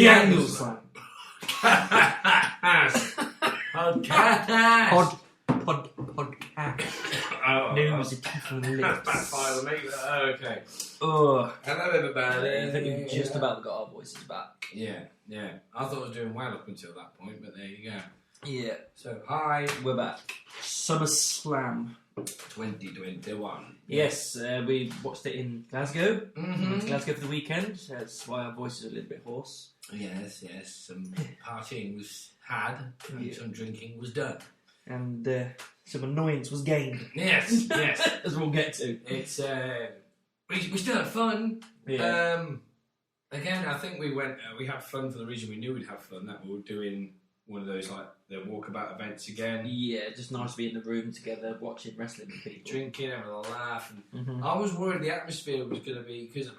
The Angle Slam. Podcast. Podcast. Oh, News are from the lips. Backfire on me. Okay. Oh, Hello, everybody. I think we've just about got our voices back. Yeah. I thought I was doing well up until that point, but there you go. Yeah. So, hi. We're back. SummerSlam 2021. Yes, we watched it in Glasgow. Mm-hmm. We went to Glasgow for the weekend. That's why our voices are a little bit hoarse. Yes. Some partying was had, and some drinking was done. And some annoyance was gained. Yes. As we'll get to. It's we still had fun. Yeah. Again, I think we had fun for the reason we knew we'd have fun. That we were doing one of those like the walkabout events again. Yeah, just nice to be in the room together watching wrestling with people, drinking, having a laugh. And I I was worried the atmosphere was going to be because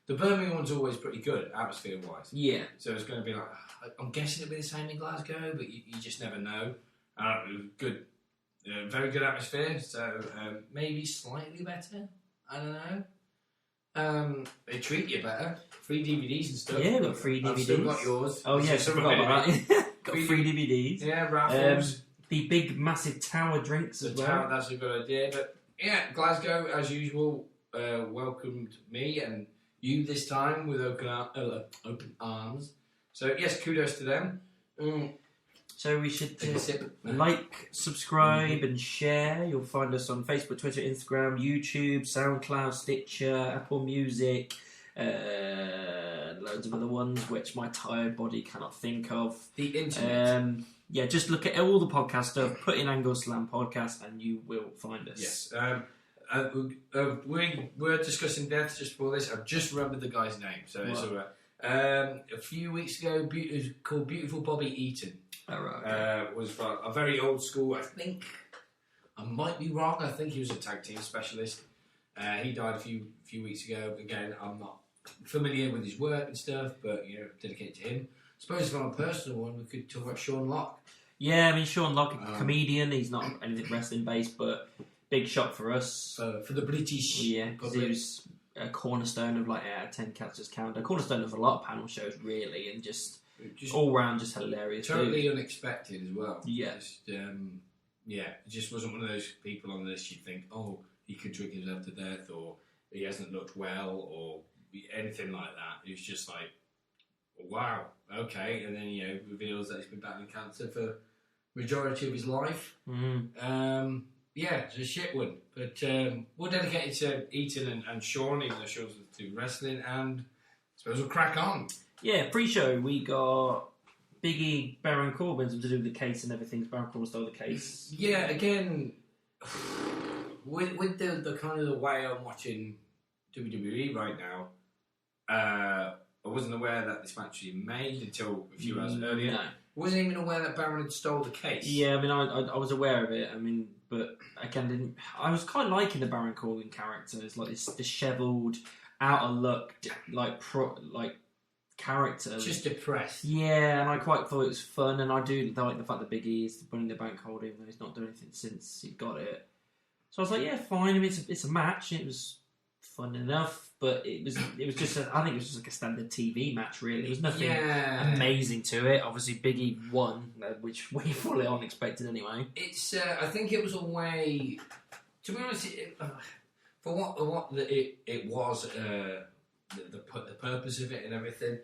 the Birmingham one's always pretty good atmosphere wise. Yeah. So it's going to be like I'm guessing it'll be the same in Glasgow, but you just never know. It was good, very good atmosphere. So maybe slightly better. I don't know. They treat you better. Free DVDs and stuff. Yeah, got free DVDs. I've still got yours. Oh yeah, I forgot about that. Got free DVDs. Yeah, raffles. The big, massive tower drinks as well. That's a good idea. But yeah, Glasgow, as usual, welcomed me and you this time with open arms. So yes, kudos to them. So we should Take a sip. like, subscribe, and share. You'll find us on Facebook, Twitter, Instagram, YouTube, SoundCloud, Stitcher, Apple Music, loads of other ones which my tired body cannot think of. The internet. Yeah, just look at all the podcast stuff, put in Angle Slam Podcast, and you will find us. Yes. We were discussing deaths just before this. I've just remembered the guy's name, so it's all right. A few weeks ago, it was called Beautiful Bobby Eaton. Oh, right. Was from a very old school. I think I might be wrong. I think he was a tag team specialist. He died a few weeks ago. Again, I'm not familiar with his work and stuff, but dedicated to him. I suppose from a personal one, we could talk about Sean Locke. Yeah, I mean Sean Locke, a comedian. He's not anything wrestling based, but big shot for us. For the British. Yeah, because he was a cornerstone of 10 Catchers Calendar. Cornerstone of a lot of panel shows, really, and just all round just hilarious. Totally unexpected as well. Yeah. It just wasn't one of those people on the list you'd think, oh, he could drink himself to death, or he hasn't looked well, or anything like that. It was just like, wow, okay. And then, reveals that he's been battling cancer for majority of his life. Mm-hmm. It's a shit one. But we're dedicated to Eaton and Sean, even though Sean's to wrestling, and I suppose we'll crack on. Yeah, pre-show, we got Biggie, Baron Corbin, something to do with the case and everything. Baron Corbin stole the case. Yeah, again, with the kind of the way I'm watching WWE right now, I wasn't aware that this match was made until a few hours earlier. No. I wasn't even aware that Baron had stole the case. Yeah, I mean, I was aware of it. I mean, but again, I was quite liking the Baron Corbin character. It's like this dishevelled, out of luck, character. Just depressed. Yeah, and I quite thought it was fun, and I do like the fact that Big E is winning the bank holder, even though he's not done anything since he got it. So I was like, yeah, fine. I mean, it's a match. It was fun enough, but it was just I think it was just like a standard TV match, really. There was nothing amazing to it. Obviously, Big E won, which we fully unexpected anyway. It's I think it was a way, to be honest, for what it was. The purpose of it and everything,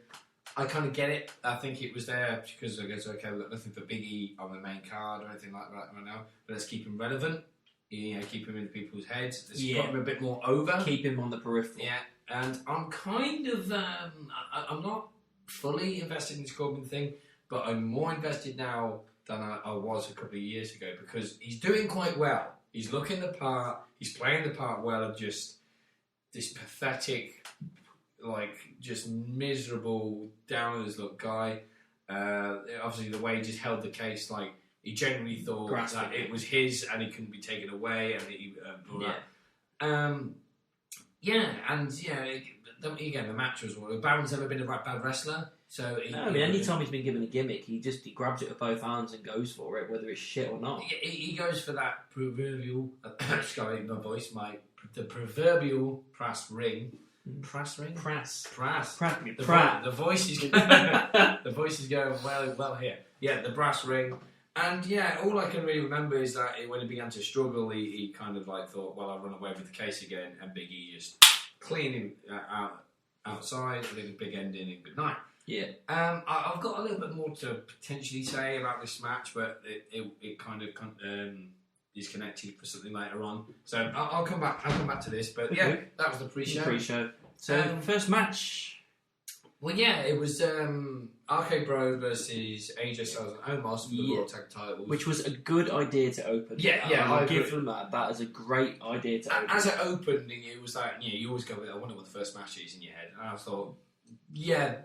I kind of get it. I think it was there because I guess we've got nothing for Big E on the main card or anything like that right now. But let's keep him relevant. Keep him in people's heads. Let's put him a bit more over. Keep him on the peripheral. Yeah, and I'm kind of I'm not fully invested in this Corbin thing, but I'm more invested now than I was a couple of years ago because he's doing quite well. He's looking the part. He's playing the part well of just this pathetic, just miserable, down on his luck guy. Obviously, the way he just held the case, he genuinely thought that it was his and it couldn't be taken away, and again, the match was. Baron's never been a bad wrestler, so anytime he's been given a gimmick, he grabs it with both arms and goes for it, whether it's shit or not. He goes for that proverbial. Sorry, my voice, the proverbial brass ring. Prass ring? Prass. The voice is the voice is going well here. Yeah, the brass ring. And yeah, all I can really remember is that when he began to struggle, he kind of like thought, well, I'll run away with the case again, and Big E just clean him outside, a little big ending and good night. Yeah. I've got a little bit more to potentially say about this match, but it kind of is connected for something later on. So I'll come back to this. But yeah, that was the pre-show. So first match. Well, yeah, it was LBRY versus AJ Styles and Omos for the World Tag Titles, which was a good idea to open. Yeah, I'll give them that. That is a great idea to open. As it opened, it was like, you always go with, I wonder what the first match is in your head. And I thought, yeah,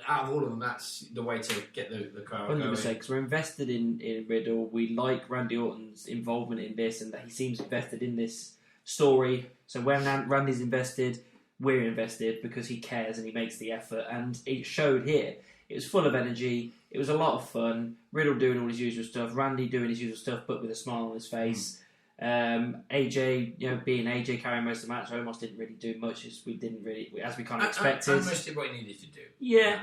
out of all of them, that's the way to get the crowd 100%, going. 100%, because we're invested in Riddle. We like Randy Orton's involvement in this, and that he seems invested in this story. So when Randy's invested, we're invested because he cares and he makes the effort, and it showed here. It was full of energy. It was a lot of fun. Riddle doing all his usual stuff. Randy doing his usual stuff, but with a smile on his face. AJ, being AJ carrying most of the match. Omos didn't really do much as we kind of expected. Almost did what he needed to do. Yeah,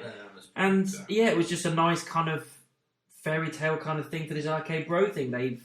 it was just a nice kind of fairy tale kind of thing for this LBRY thing.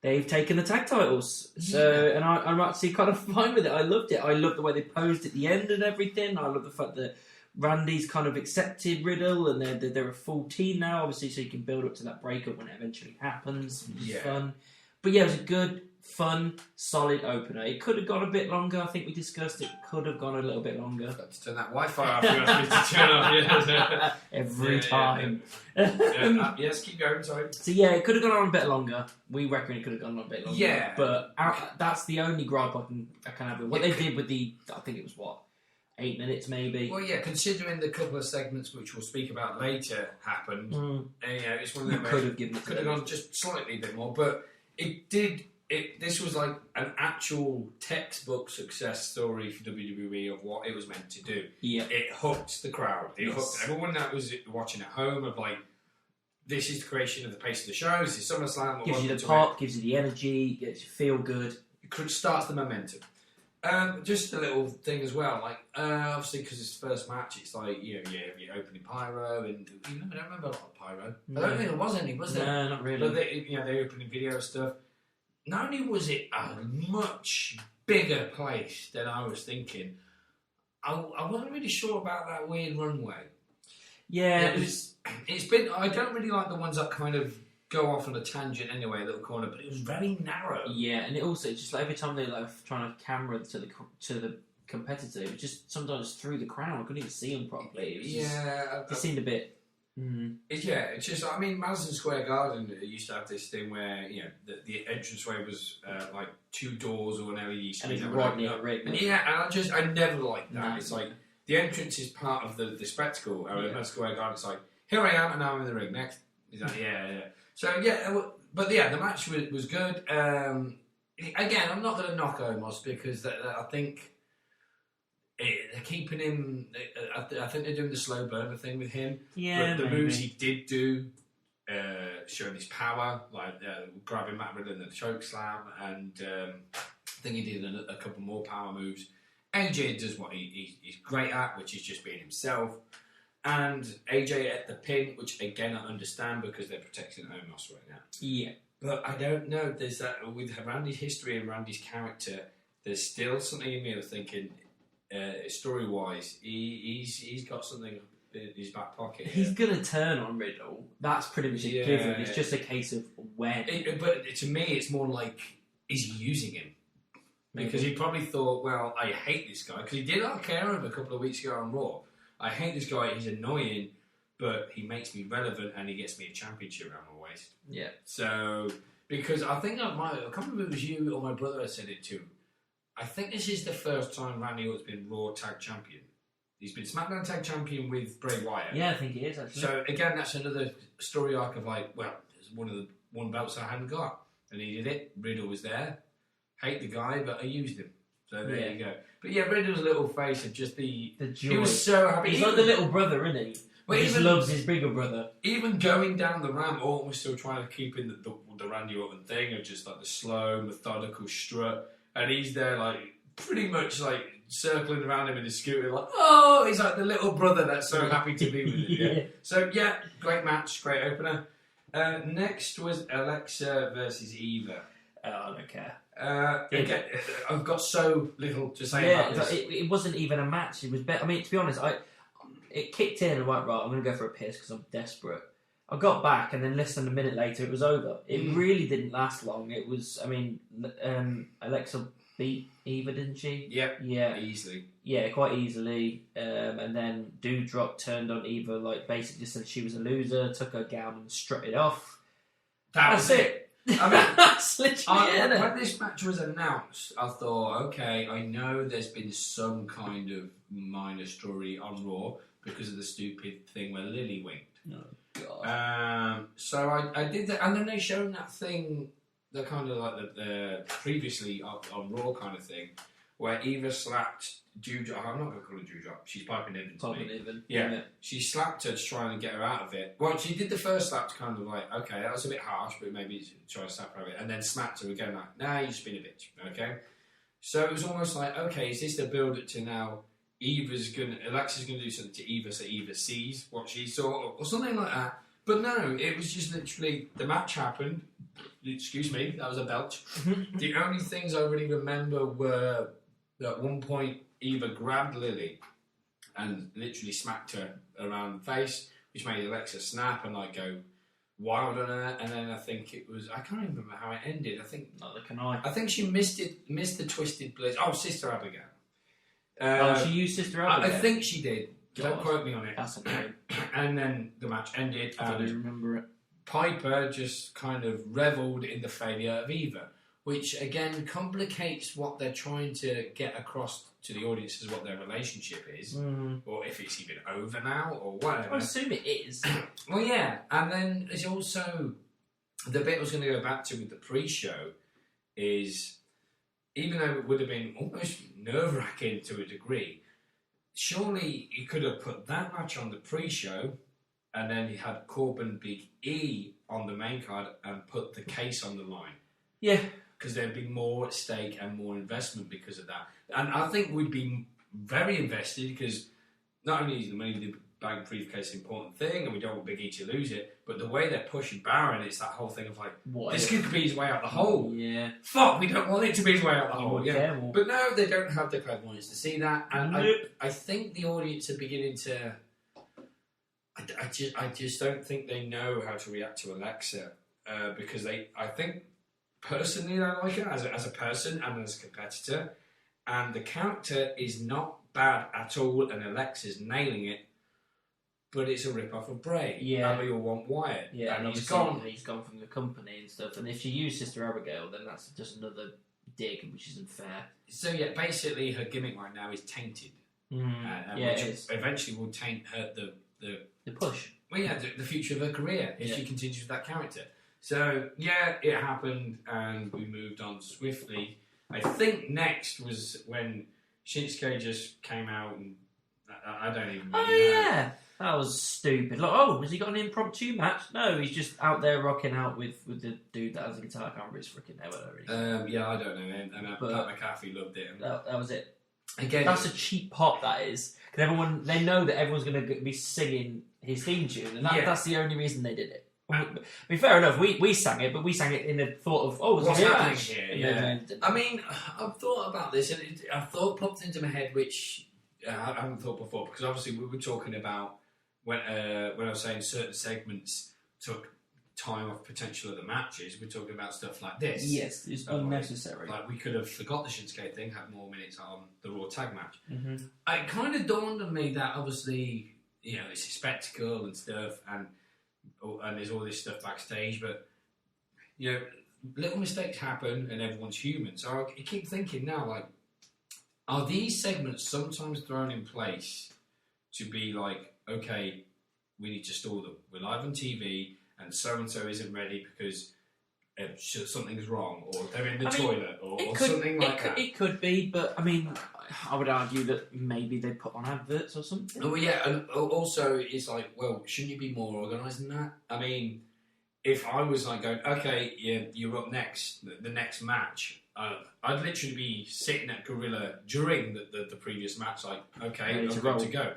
They've taken the tag titles, and I'm actually kind of fine with it. I loved it. I loved the way they posed at the end and everything. I love the fact that Randy's kind of accepted Riddle, and they're a full team now, obviously, so you can build up to that breakup when it eventually happens. It was fun. But yeah, it was a good, fun, solid opener. It could have gone a bit longer. I think we discussed it could have gone a little bit longer. Got to turn that Wi-Fi off. You have to turn off every time. Yes, keep going. Sorry. So yeah, it could have gone on a bit longer. We reckon it could have gone on a bit longer. Yeah, but that's the only gripe I can have with what they did with I think it was 8 minutes maybe. Well, yeah, considering the couple of segments which we'll speak about later happened, it's one of them. Could have gone just slightly a bit more, but it did. This was like an actual textbook success story for WWE of what it was meant to do. Yeah, it hooked the crowd. It hooked everyone that was watching at home. Of like, this is the creation of the pace of the show. This is SummerSlam. Gives you the pop, gives you the energy, gets you feel good. It starts the momentum. Just a little thing as well, like obviously because it's the first match, it's like your opening pyro, and I don't remember a lot of pyro. No. I don't think there was any, was there? No, not really. But they opening video stuff. Not only was it a much bigger place than I was thinking, I wasn't really sure about that weird runway. Yeah, it's been. I don't really like the ones that kind of go off on a tangent anyway, a little corner, but it was very narrow. Yeah, and it also just like every time they trying to camera to the competitor, it was just sometimes through the crowd. I couldn't even see them properly. It seemed a bit. It's just. I mean, Madison Square Garden used to have this thing where the entranceway was like 2 doors or an LED screen. And right near ring. And I never liked that. No. It's like the entrance is part of the spectacle. Madison Square Garden, it's like, here I am, and now I'm in the ring. Next, is that So but the match was good. Again, I'm not going to knock Omos because I think they're keeping him. I think they're doing the slow burner thing with him. Yeah, but the moves he did do, showing his power, like grabbing Matt Riddle in the choke slam, and I think he did a couple more power moves. AJ does what he's great at, which is just being himself. And AJ at the pin, which again I understand because they're protecting Omos right now. Yeah. But I don't know, there's that, with Randy's history and Randy's character, there's still something in me of thinking, story-wise, he's got something in his back pocket. He's going to turn on Riddle. That's pretty much a given. It's just a case of when. But to me, it's more like, is he using him? Because he probably thought, well, I hate this guy. Because he did care him a couple of weeks ago on Raw. I hate this guy, he's annoying, but he makes me relevant and he gets me a championship around my waist. Yeah. So, because I think I can't remember if it was you or my brother I said it to. I think this is the first time Randy Orton's been Raw Tag Champion. He's been SmackDown Tag Champion with Bray Wyatt. Yeah, I think he is, actually. So, again, that's another story arc of like, well, there's one belts I hadn't got. And he did it. Riddle was there. Hate the guy, but I used him. So there you go. But yeah, Riddle's little face of just the joy. He was so happy. He's like the little brother, isn't he? He just loves his bigger brother. Even going down the ramp, Orton was still trying to keep in the Randy Orton thing of just like the slow, methodical strut. And he's there like pretty much like circling around him in his scooter, like, oh, he's like the little brother that's so happy to be with him. Yeah. So yeah, great match, great opener. Next was Alexa versus Eva. I don't care. Again, I've got so little to say about this. It wasn't even a match. It was better. I mean, to be honest, it kicked in and went, right, I'm going to go for a piss because I'm desperate. I got back and then less than a minute later it was over. It really didn't last long. It was, I mean, Alexa beat Eva, didn't she? Yep. Yeah. Easily. Yeah, quite easily. And then Doudrop turned on Eva, like basically said she was a loser, took her gown and strutted off. That's it. I mean, that's literally it. When this match was announced, I thought, okay, I know there's been some kind of minor story on Raw because of the stupid thing where Lily winked. Oh, God. So I did that, and then they showed that thing, the kind of like the previously on Raw kind of thing, where Eva slapped Doudrop. I'm not going to call her Doudrop. She's piping in. Yeah. She slapped her to try and get her out of it. Well, she did the first slap to kind of like, okay, that was a bit harsh, but maybe try to slap her out of it, and then smacked her again like, nah, you've just been a bitch. Okay. So it was almost like, okay, is this the build up to now? Alexa's gonna do something to Eva so Eva sees what she saw or something like that. But no, it was just literally the match happened. Excuse me, that was a belch. The only things I really remember were that at one point Eva grabbed Lily and literally smacked her around the face, which made Alexa snap and like go wild on her. And then I think it was, I can't even remember how it ended. I think she missed the twisted bliss. Oh, Sister Abigail. She used Sister Abigail? I think she did. God. Don't quote me on it. That's okay. And then the match ended. I don't remember it. Piper just kind of revelled in the failure of Eva, which again complicates what they're trying to get across to the audience as what their relationship is, or if it's even over now, or whatever. I assume it is. Well, yeah. And then there's also the bit I was going to go back to with the pre-show is, even though it would have been almost nerve-wracking to a degree, surely you could have put that match on the pre-show and then you had Corbin Big E on the main card and put the case on the line. Yeah. Because there'd be more at stake and more investment because of that. And I think we'd be very invested because not only is the Money in the Bank briefcase an important thing and we don't want Big E to lose it, but the way they're pushing Baron, it's that whole thing of like, this could be his way out the hole. Yeah. Fuck, we don't want it to be his way out the hole. Yeah. But no, they don't have the clairvoyance to see that. And I think the audience are beginning to... I just don't think they know how to react to Alexa because I think personally I like her as a person and as a competitor, and the character is not bad at all and Alexa's nailing it, but it's a rip-off of Bray. Yeah. And we all want Wyatt. Yeah, and he's gone. He's gone from the company and stuff, and if you use Sister Abigail, then that's just another dig, which isn't fair. So yeah, basically her gimmick right now is tainted. Which eventually will taint her the push. Well, yeah, the future of her career if she continues with that character. So yeah, it happened, and we moved on swiftly. I think next was when Shinsuke just came out, and I don't even really know. Yeah, that was stupid. Like, has he got an impromptu match? No, he's just out there rocking out with the dude that has a guitar. I can't remember his freaking name. Yeah, I don't know him. And Pat McAfee loved it. That was it. Again, that's a cheap pop. That is, because they know that everyone's going to be singing his theme tune, and that's the only reason they did it. I mean, fair enough. We sang it, but we sang it in the thought of what's happening here? Yeah. I mean, I've thought about this, and a thought popped into my head, which I haven't thought before, because obviously we were talking about when I was saying certain segments took time off potential of the matches. We're talking about stuff like this. Yes, it's unnecessary. Like we could have forgot the Shinsuke thing, had more minutes on the Raw tag match. Mm-hmm. It kind of dawned on me that obviously, it's a spectacle and stuff, and there's all this stuff backstage, but little mistakes happen and everyone's human. So I keep thinking now, like, are these segments sometimes thrown in place to be like, okay, we need to stall them. We're live on TV and so isn't ready because something's wrong, or they're in the toilet, or something like that. It could be, but I mean, I would argue that maybe they put on adverts or something. Oh yeah, and also it's like, well, shouldn't you be more organised than that? I mean, if I was like going, okay, you're up next, the next match, I'd literally be sitting at Gorilla during the previous match, like, okay, I'm good to go.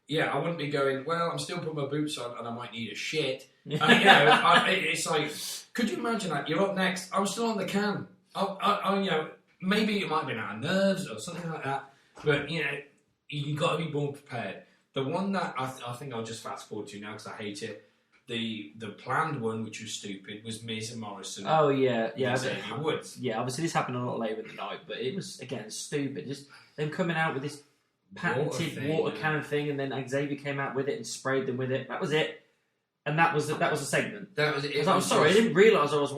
Yeah, I wouldn't be going, well, I'm still putting my boots on and I might need a shit. It's like, could you imagine that? You're up next, I'm still on the can. Maybe it might have been out of nerves or something like that, but, you got to be more prepared. The one that I think I'll just fast forward to now because I hate it, the planned one, which was stupid, was Miz and Morrison. Oh, yeah. Xavier Woods. Yeah, obviously this happened a lot later in the night, but it was, again, stupid. Just them coming out with this patented water cannon thing, and then Xavier came out with it and sprayed them with it. That was it. And that was a segment. That was it. I'm sorry, I didn't realise I was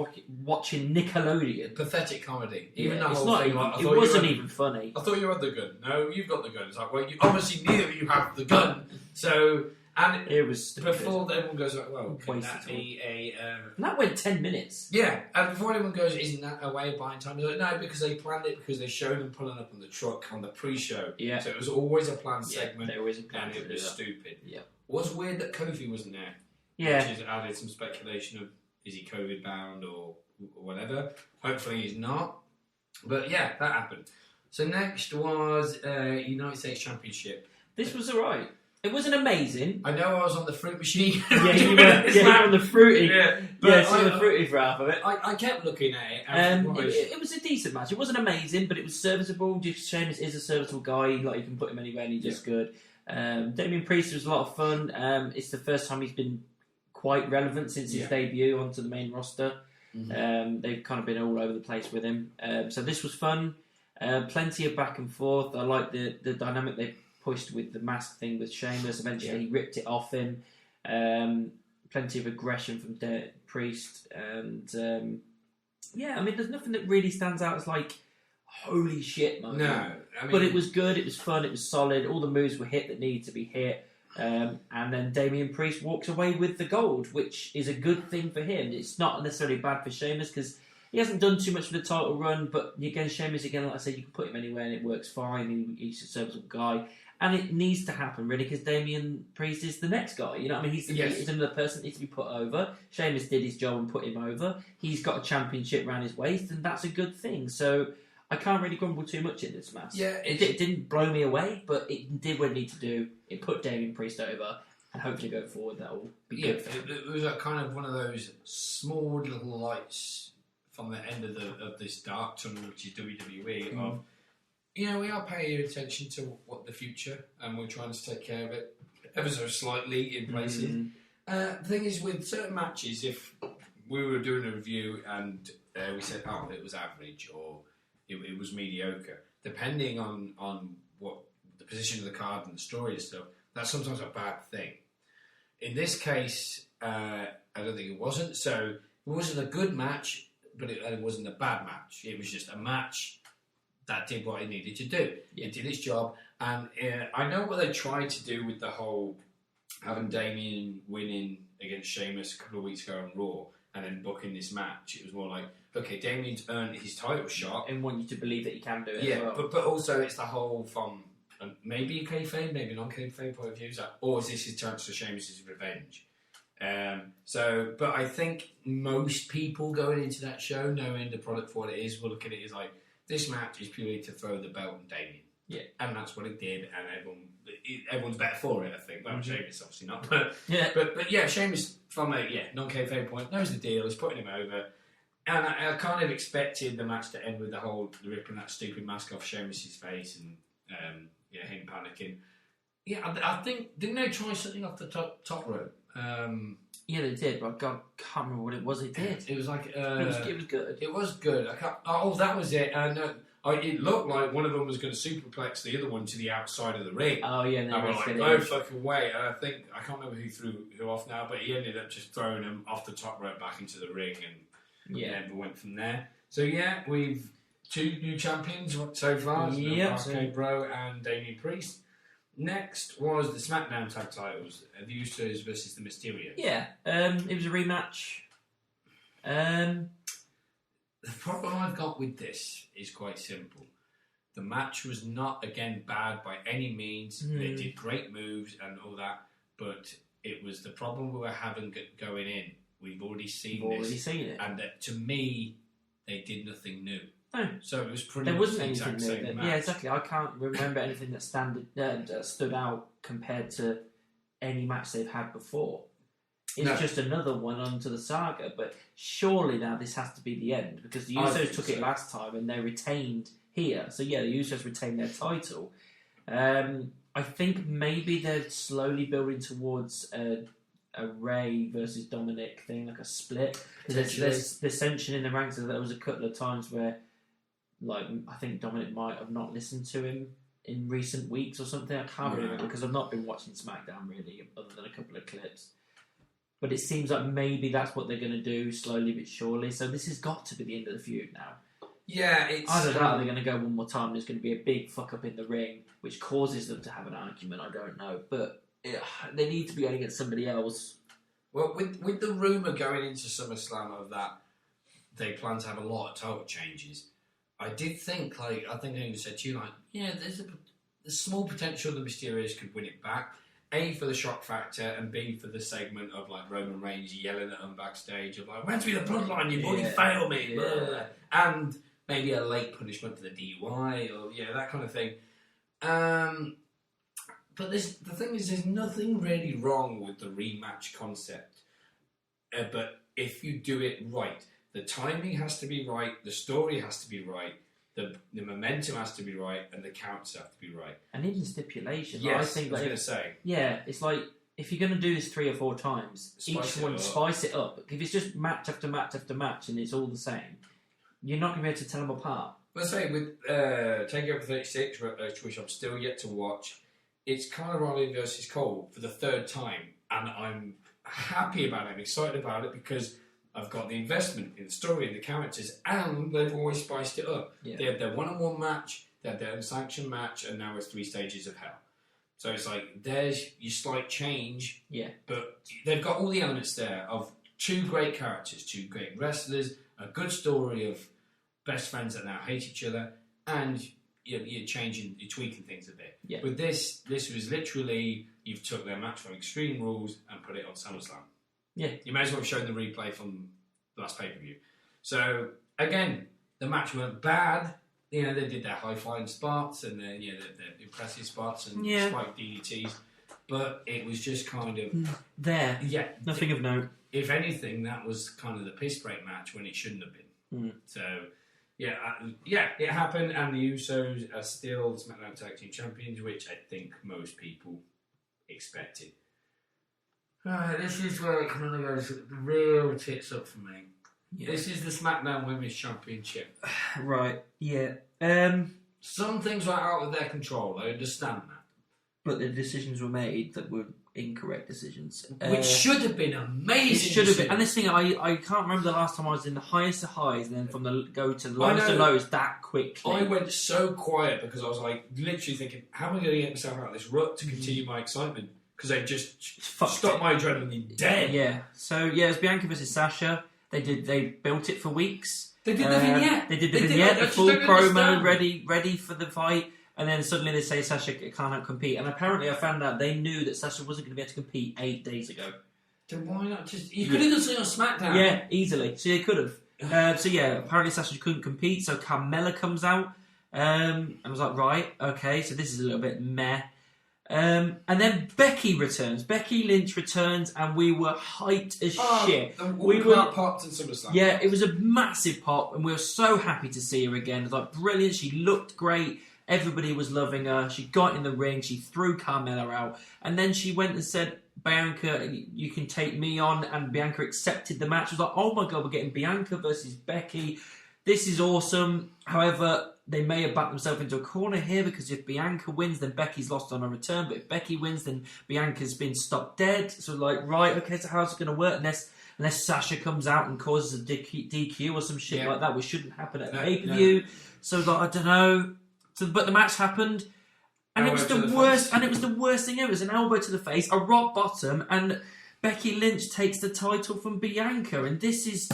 watching Nickelodeon. Pathetic comedy. Even that it's whole not thing. Even, it wasn't even funny. I thought you had the gun. No, you've got the gun. It's like, well, obviously neither of you have the gun. So, and it was stupid. Before everyone goes, like, well, can that be a... And that went 10 minutes. Yeah, and before anyone goes, isn't that a way of buying time? You're like, no, because they planned it, because they showed them pulling up on the truck on the pre-show. Yeah. So it was always a planned segment. There was a plan, and it was stupid. Yeah. Was weird that Kofi wasn't there. Yeah. Which has added some speculation of, is he COVID bound or whatever. Hopefully he's not. But yeah, that happened. So next was United States Championship. This was alright. It wasn't amazing. I know I was on the fruit machine. You were on the fruity. On the fruity for half of it. I kept looking at it. It was a decent match. It wasn't amazing, but it was serviceable. Just Sheamus is a serviceable guy. Like, you can put him anywhere and he's just good. Damian Priest was a lot of fun. It's the first time he's been quite relevant since his debut onto the main roster. Mm-hmm. They've kind of been all over the place with him. So this was fun. Plenty of back and forth. I like the dynamic they pushed with the mask thing with Sheamus. Eventually he ripped it off him. Plenty of aggression from Priest. And there's nothing that really stands out as like, holy shit moment. No. But it was good, it was fun, it was solid. All the moves were hit that needed to be hit. And then Damian Priest walks away with the gold, which is a good thing for him. It's not necessarily bad for Sheamus because he hasn't done too much for the title run, but again, Sheamus, again, like I said, you can put him anywhere and it works fine. He's a serviceable guy. And it needs to happen, really, because Damian Priest is the next guy. You know what I mean? He's another person that needs to be put over. Sheamus did his job and put him over. He's got a championship around his waist, and that's a good thing. So I can't really grumble too much in this match. Yeah, it didn't blow me away, but it did what it needed to do. It put Damian Priest over, and hopefully going forward that will be good. It was a kind of one of those small little lights from the end of this dark tunnel, which is WWE. Of we are paying attention to what the future, and we're trying to take care of it ever so slightly in places. The thing is, with certain matches, if we were doing a review and we said, "Oh, it was average," or it was mediocre, depending on what the position of the card and the story and stuff, that's sometimes a bad thing. In this case, I don't think it wasn't. So it wasn't a good match, but it wasn't a bad match. It was just a match that did what it needed to do. It did its job. And I know what they tried to do with the whole having Damian winning against Sheamus a couple of weeks ago on Raw and then booking this match. It was more like, okay, Damian's earned his title shot. And want you to believe that he can do it as well. But also it's the whole from maybe kayfabe, maybe non-kayfabe point of view. Or is this his chance for Sheamus' revenge? But I think most people going into that show, knowing the product for what it is, will look at it as like, this match is purely to throw the belt on Damian. Yeah. And that's what it did, and everyone's better for it, I think. Well, Sheamus obviously not, but Sheamus from a non-kayfabe point knows the deal, he's putting him over, and I kind of expected the match to end with the ripping that stupid mask off Sheamus' face and him panicking. Yeah, I think, didn't they try something off the top rope? Yeah, they did, but I can't remember what it was they did. It was like... it was good. It was good. That was it. It looked like one of them was going to superplex the other one to the outside of the ring. Oh, yeah. And we're like, no fucking way. And I can't remember who threw who off now, but he ended up just throwing him off the top rope back into the ring, and we went from there. So, we've 2 new champions so far. LBRY and Damian Priest. Next was the Smackdown Tag Titles, the Usos versus the Mysterios. Yeah, it was a rematch. The problem I've got with this is quite simple. The match was not, again, bad by any means. They did great moves and all that, but it was the problem we were having going in we've already seen You've already seen it. and that to me, they did nothing new. No. So it was pretty There much wasn't the anything exact new. same match. Yeah, exactly. I can't remember anything that stood out compared to any match they've had before. It's just another one onto the saga. But surely now this has to be the end because the Usos took it last time and they retained here. So yeah, the Usos retained their title. I think maybe they're slowly building towards a Ray versus Dominic thing, like a split. Because there's dissension in the ranks. There was a couple of times where, like, I think Dominic might have not listened to him in recent weeks or something. I can't really remember because I've not been watching SmackDown really, other than a couple of clips. But it seems like maybe that's what they're going to do slowly but surely. So this has got to be the end of the feud now. Yeah, it's... Either that or they're going to go one more time and there's going to be a big fuck up in the ring, which causes them to have an argument. I don't know. But they need to be going against somebody else. Well, with the rumour going into SummerSlam of that they plan to have a lot of title changes, I did think, like, I think I even said to you, like, yeah, there's a small potential the Mysterios could win it back. A, for the shock factor, and B, for the segment of, like, Roman Reigns yelling at them backstage of, like, where's me the bloodline, you've already failed me. Yeah. And maybe a late punishment for the DUI, or, that kind of thing. But the thing is, there's nothing really wrong with the rematch concept. But if you do it right, the timing has to be right, the story has to be right, the momentum has to be right, and the counts have to be right. And even stipulation. Yes, I think, I was going to say. Yeah, it's like, if you're going to do this 3 or 4 times, spice it up. If it's just match after match after match and it's all the same, you're not going to be able to tell them apart. Let's say with Takeover 36, which I'm still yet to watch, it's Kyle O'Reilly versus Cole for the 3rd time, and I'm happy about it. I'm excited about it because I've got the investment in the story and the characters, and they've always spiced it up. Yeah. They had their one-on-one match, they had their unsanctioned match, and now it's 3 stages of hell. So it's like, there's your slight change, but they've got all the elements there of 2 great characters, 2 great wrestlers, a good story of best friends that now hate each other, and you're changing, you're tweaking things a bit. Yeah. With this was literally, you've took their match from Extreme Rules and put it on SummerSlam. Yeah. You may as well have shown the replay from the last pay-per-view. So, again, the match weren't bad. They did their high-flying spots and their impressive spots and spiked DDTs. But it was just kind of... There. Yeah. Nothing of note. If anything, that was kind of the piss break match when it shouldn't have been. So... Yeah, it happened, and the Usos are still Smackdown Tag Team Champions, which I think most people expected. This is where it kind of goes the real tits up for me. Yeah. This is the SmackDown Women's Championship. Right, yeah. Some things were out of their control, I understand that. But the decisions were made that were incorrect decisions. Which should have been amazing. It should have been. And this thing, I can't remember the last time I was in the highest of highs and then from the go to the lowest of lows that quickly. I went so quiet because I was like literally thinking, how am I going to get myself out of this rut to continue my excitement? Because they just stopped my adrenaline dead. Yeah. So, yeah, it was Bianca versus Sasha. They built it for weeks. They did the vignette. They did the vignette, the full promo, ready for the fight. And then suddenly they say Sasha can't compete. And apparently I found out they knew that Sasha wasn't going to be able to compete 8 days ago. Then why not just... You could have done something on SmackDown. Yeah, easily. So they could have. So yeah, apparently Sasha couldn't compete. So Carmella comes out. And I was like, right, okay, so this is a little bit meh. And then Becky returns. Becky Lynch returns, and we were hyped as shit. We were popped in SummerSlam. Yeah, it was a massive pop, and we were so happy to see her again. It was like brilliant. She looked great. Everybody was loving her. She got in the ring. She threw Carmella out, and then she went and said, "Bianca, you can take me on." And Bianca accepted the match. I was like, "Oh my god, we're getting Bianca versus Becky. This is awesome." However, they may have backed themselves into a corner here because if Bianca wins, then Becky's lost on her return. But if Becky wins, then Bianca's been stopped dead. So like, right, okay, so how's it going to work? Unless Sasha comes out and causes a DQ or some shit like that, which shouldn't happen at pay-per-view. No. So like, I don't know. So, but the match happened, and it was the worst. And it was the worst thing ever. It was an elbow to the face, a rock bottom, and Becky Lynch takes the title from Bianca. And this is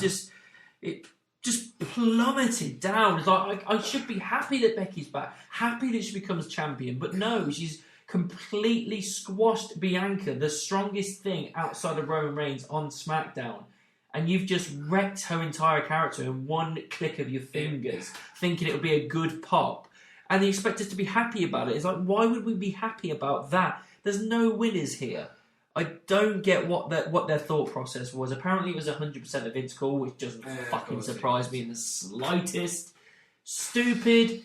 just plummeted down. It's like I should be happy that Becky's back, happy that she becomes champion, but no, she's completely squashed Bianca, the strongest thing outside of Roman Reigns on SmackDown. and you've just wrecked her entire character in one click of your fingers, thinking it would be a good pop, and you expect us to be happy about it. It's like, why would we be happy about that? There's no winners here. I don't get what their thought process was. Apparently it was 100% a Vince call, which doesn't fucking surprise me in the slightest. Stupid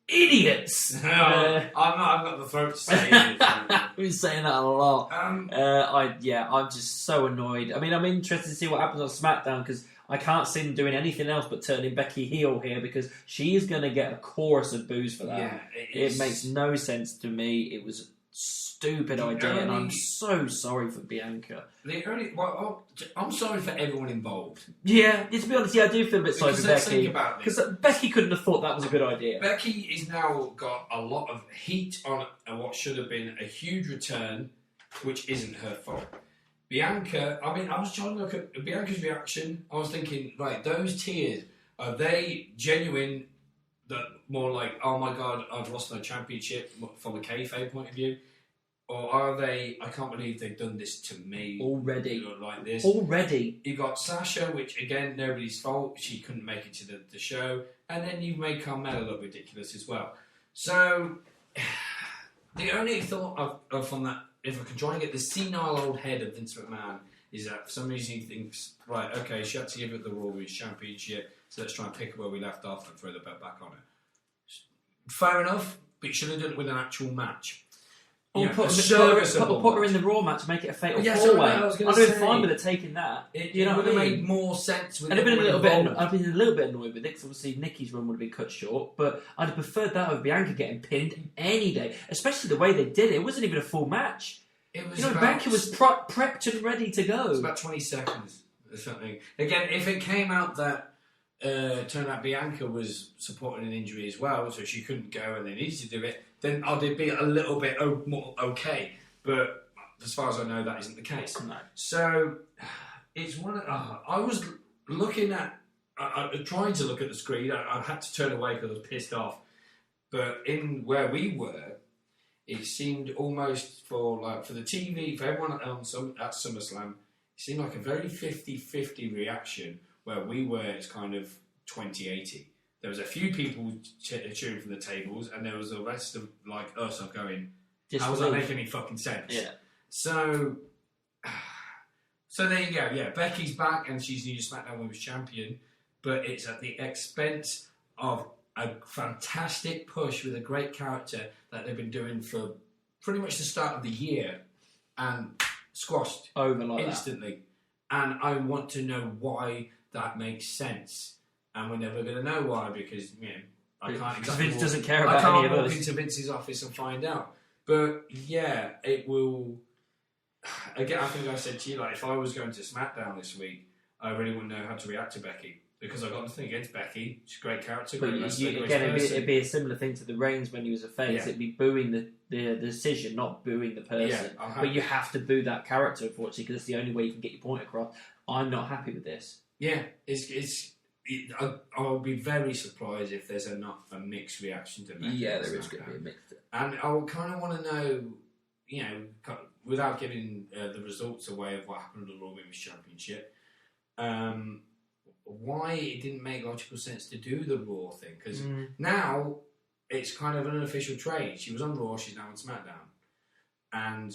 idiots. I've got the throat to say it. I've been saying that a lot. I'm just so annoyed. I mean, I'm interested to see what happens on SmackDown, because I can't see them doing anything else but turning Becky heel here, because she is going to get a chorus of boos for that. Yeah, it makes no sense to me. It was a stupid idea, and I'm so sorry for Bianca. I'm sorry for everyone involved. Yeah, to be honest, I do feel a bit sorry for Becky. Because Becky couldn't have thought that was a good idea. Becky has now got a lot of heat on what should have been a huge return, which isn't her fault. Bianca, I mean, I was trying to look at Bianca's reaction. I was thinking, right, those tears, are they genuine? That more like, oh my god, I've lost my championship from a kayfabe point of view? Or are they, I can't believe they've done this to me already, like this. Already. You got Sasha, which again, nobody's fault. She couldn't make it to the show. And then you made Carmella look ridiculous as well. So, the only thought of from that, if I can try and get the senile old head of Vince McMahon, is that for some reason he thinks, right, okay, she had to give it the Raw Women's Championship, so let's try and pick up where we left off and throw the belt back on her. Fair enough, but you should have done it with an actual match. Or put her in the Raw match, make it a fatal four-way. I'd have been fine with her taking that. It would have made more sense. I'd been a little bit annoyed with it, because obviously Nikki's run would have been cut short. But I'd have preferred that over Bianca getting pinned any day, especially the way they did it. It wasn't even a full match. It was Bianca was prepped and ready to go. It was about 20 seconds or something. Again, if it came out that turned out Bianca was supporting an injury as well, so she couldn't go and they needed to do it, then I'd be a little bit more okay. But as far as I know, that isn't the case. No. So it's one. I was looking at, trying to look at the screen. I had to turn away because I was pissed off. But in where we were, it seemed almost for the TV, for everyone at SummerSlam, it seemed like a very 50-50 reaction. Where we were, it's kind of 20-80. There was a few people cheering from the tables, and there was the rest of us of going, how does that make any fucking sense? Yeah. So there you go. Yeah, Becky's back, and she's new SmackDown Women's Champion, but it's at the expense of a fantastic push with a great character that they've been doing for pretty much the start of the year, and squashed over like instantly. That. And I want to know why that makes sense, and we're never going to know why, because I can't exactly. Vince doesn't care about any of us. I can't walk into Vince's office and find out. But yeah, it will. Again, I think I said to you, if I was going to SmackDown this week, I really wouldn't know how to react to Becky, because I got nothing against Becky. She's a great character. But it'd be a similar thing to the Reigns when he was a face. Yeah. It'd be booing the decision, not booing the person. Yeah, but you have to boo that character, unfortunately, because it's the only way you can get your point across. I'm not happy with this. Yeah, I'll be very surprised if there's not a mixed reaction to that. Yeah, there is going to be a mixed. And I kind of want to know, without giving the results away of what happened at the Raw Women's Championship, why it didn't make logical sense to do the Raw thing. Because now it's kind of an unofficial trade. She was on Raw, she's now on SmackDown. And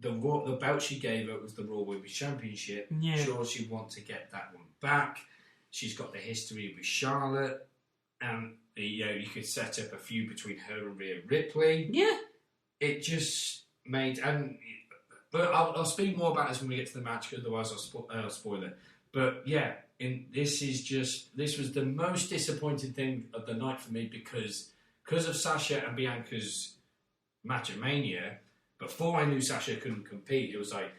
the belt she gave her was the Raw Women's Championship. Yeah. Sure, she'd want to get that one back. She's got the history with Charlotte, and you could set up a feud between her and Rhea Ripley. Yeah, it just made but I'll speak more about this when we get to the match, otherwise I'll spoil it. But yeah, this was the most disappointing thing of the night for me, because of Sasha and Bianca's match at Mania. Before I knew Sasha couldn't compete, it was like,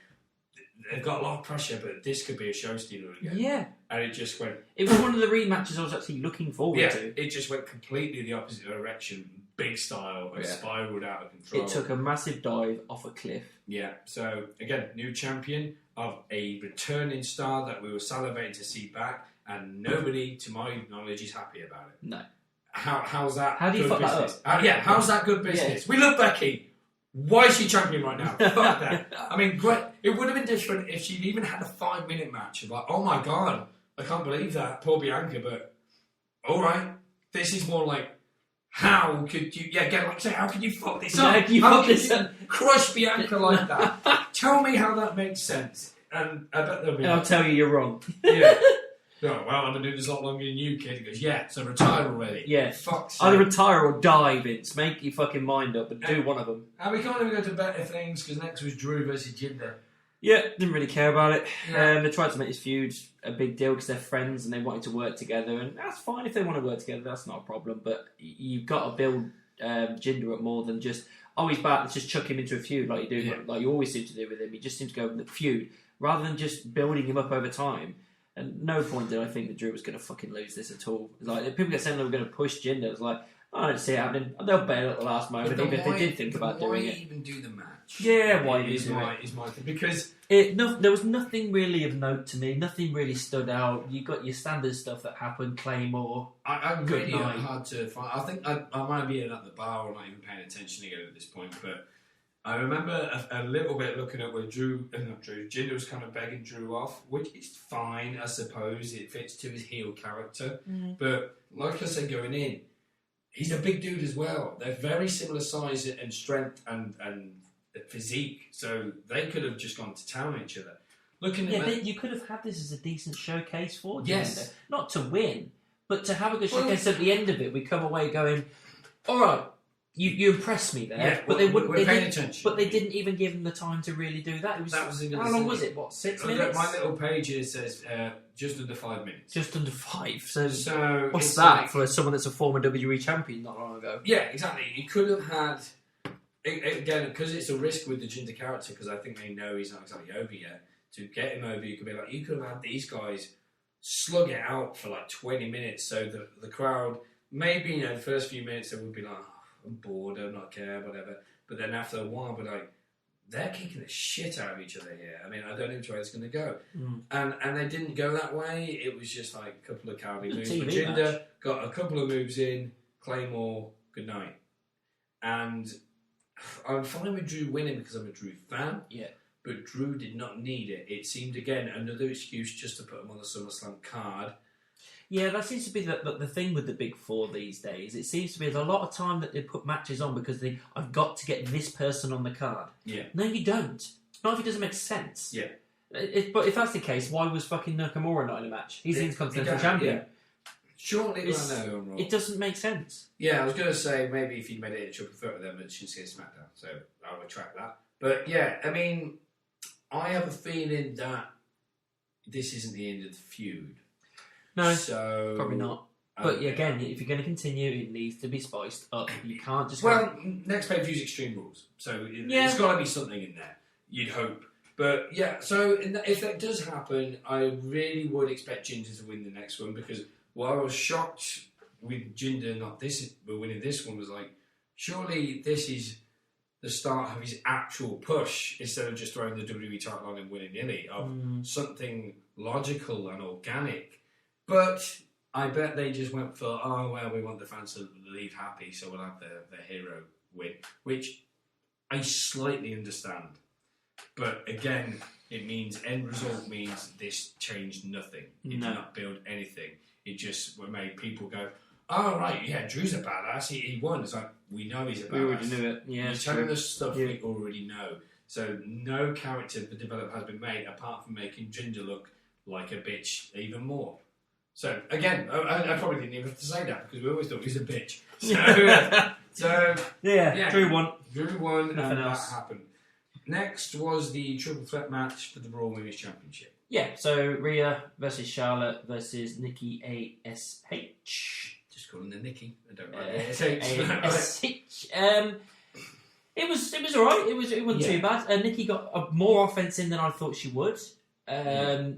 they've got a lot of pressure, but this could be a show stealer again. Yeah. And it just went... It was one of the rematches I was actually looking forward to. It just went completely the opposite direction, big style, and spiralled out of control. It took a massive dive off a cliff. Yeah, so again, new champion of a returning star that we were salivating to see back, and nobody, to my knowledge, is happy about it. No. How's that? How do you fuck business? that up? How's that good business? Yeah. We love Becky. Why is she champion right now? Fuck that. I mean, great. It would have been different if she'd even had a 5-minute match of like, oh my god, I can't believe that, poor Bianca. But all right, this is more like, how could you? Yeah, get like say, how could you fuck this up? How could you crush Bianca like that? Tell me how that makes sense. And I bet there'll be. And I'll tell you, you're wrong. Yeah. Oh, well, I've been doing this a lot longer than you, kid. He goes, yeah, so retire already. Yeah. Fuck's sake. Either retire or die, Vince. Make your fucking mind up and do one of them. And we can't even go to better things because next was Drew versus Jinder. Yeah, didn't really care about it. Yeah. They tried to make this feud a big deal because they're friends and they wanted to work together, and that's fine if they want to work together. That's not a problem. But you've got to build Jinder up more than just, oh, he's back. Let's just chuck him into a feud like you do, like you always seem to do with him. He just seems to go with the feud rather than just building him up over time. And no point did I think that Drew was going to fucking lose this at all. Like people get saying they were going to push Jinder. It was like, I don't see it happening. They'll bail at the last moment, even if they did think about doing it. Why even do the match? Yeah, why is my thing because there was nothing really of note to me. Nothing really stood out. You got your standard stuff that happened. Claymore. I'm really hard to find. I think I might be at the bar or not even paying attention again at this point, but. I remember a little bit looking at where Jinder was kind of begging Drew off, which is fine, I suppose. It fits to his heel character. But like I said going in, he's a big dude as well. They're very similar size and strength and physique, so they could have just gone to town on each other. You could have had this as a decent showcase for Jinder. Yes. Not to win, but to have a good showcase at the end of it. We come away going, all right. You impressed me there, but they wouldn't. We're paying attention. But they didn't even give him the time to really do that. How long was it? What, 6 minutes? My little page here says just under 5 minutes. Just under 5. So what's that like, for someone that's a former WWE champion not long ago? Yeah, exactly. You could have had again because it's a risk with the Jinder character because I think they know he's not exactly over yet. To get him over, you could be like you could have had these guys slug it out for like 20 minutes, so the crowd maybe the first few minutes they would be like. I'm bored, I don't care, whatever. But then after a while, we're like, they're kicking the shit out of each other here. I mean, I don't know which way it's going to go. And they didn't go that way. It was just like a couple of cowardly moves. But Jinder got a couple of moves in, Claymore, good night. And I'm fine with Drew winning because I'm a Drew fan. Yeah. But Drew did not need it. It seemed, again, another excuse just to put him on the SummerSlam card. Yeah, that seems to be the thing with the Big Four these days. It seems to be there's a lot of time that they put matches on because I've got to get this person on the card. Yeah. No, you don't. Not if it doesn't make sense. Yeah. But if that's the case, why was fucking Nakamura not in a match? He's the Intercontinental Champion. Yeah. Surely, I'm wrong. It doesn't make sense. Yeah, I was going to say maybe if you made it a triple threat with them, it should say Smackdown. So I'll retract that. But yeah, I mean, I have a feeling that this isn't the end of the feud. No, so, probably not. But again, if you're going to continue, it needs to be spiced up. You can't just... next pay-per-view's Extreme Rules. So there's got to be something in there, you'd hope. But yeah, so if that does happen, I really would expect Jinder to win the next one because while I was shocked with Jinder but winning this one was like, surely this is the start of his actual push instead of just throwing the WWE title on and winning willy-nilly of something logical and organic. But I bet they just went for, we want the fans to leave happy, so we'll have the hero win, which I slightly understand. But again, it means end result means this changed nothing. It did not build anything. It just made people go, oh, right, yeah, Drew's a badass. He won. It's like, we know he's a badass. We already knew it. Yeah, you're telling us stuff we already know. So no character development has been made apart from making Jinder look like a bitch even more. So, again, I probably didn't even have to say that because we always thought he was a bitch. So Drew won. Drew won, Nothing and else. that happened. Next was the triple threat match for the Raw Women's Championship. Yeah, so Rhea versus Charlotte versus Nikki A.S.H. Just calling her Nikki. I don't like A.S.H. A.S.H. It was alright. It wasn't too bad. Nikki got more offense in than I thought she would.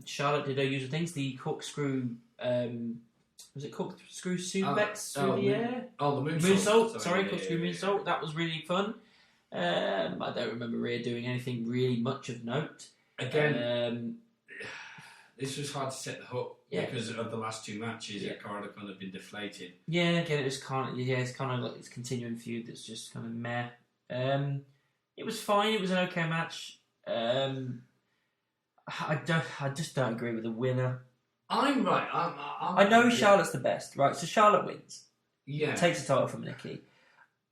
Charlotte did her usual things. The corkscrew... was it corkscrew suplex through the air? Oh, the moonsault. Sorry, corkscrew moonsault. That was really fun. I don't remember Rhea doing anything really much of note. Again, this was hard to set the hook because of the last two matches. It kind of been deflated. Yeah, again, it was kind of it's kind of like this continuing feud that's just kind of meh. It was fine. It was an okay match. I just don't agree with the winner. I'm right. I know Charlotte's the best, right? So Charlotte wins. Yeah. Takes the title from Nikki.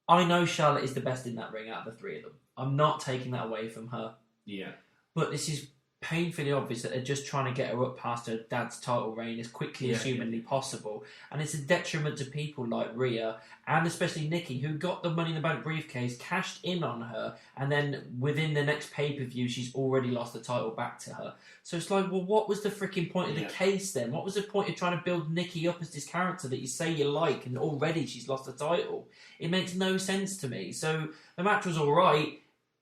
I know Charlotte is the best in that ring out of the three of them. I'm not taking that away from her. Yeah. But this is painfully obvious that they're just trying to get her up past her dad's title reign as quickly as humanly possible. And it's a detriment to people like Rhea, and especially Nikki, who got the Money in the Bank briefcase, cashed in on her, and then within the next pay-per-view, she's already lost the title back to her. So it's like, well, what was the freaking point of the case then? What was the point of trying to build Nikki up as this character that you say you like, and already she's lost the title? It makes no sense to me. So the match was alright,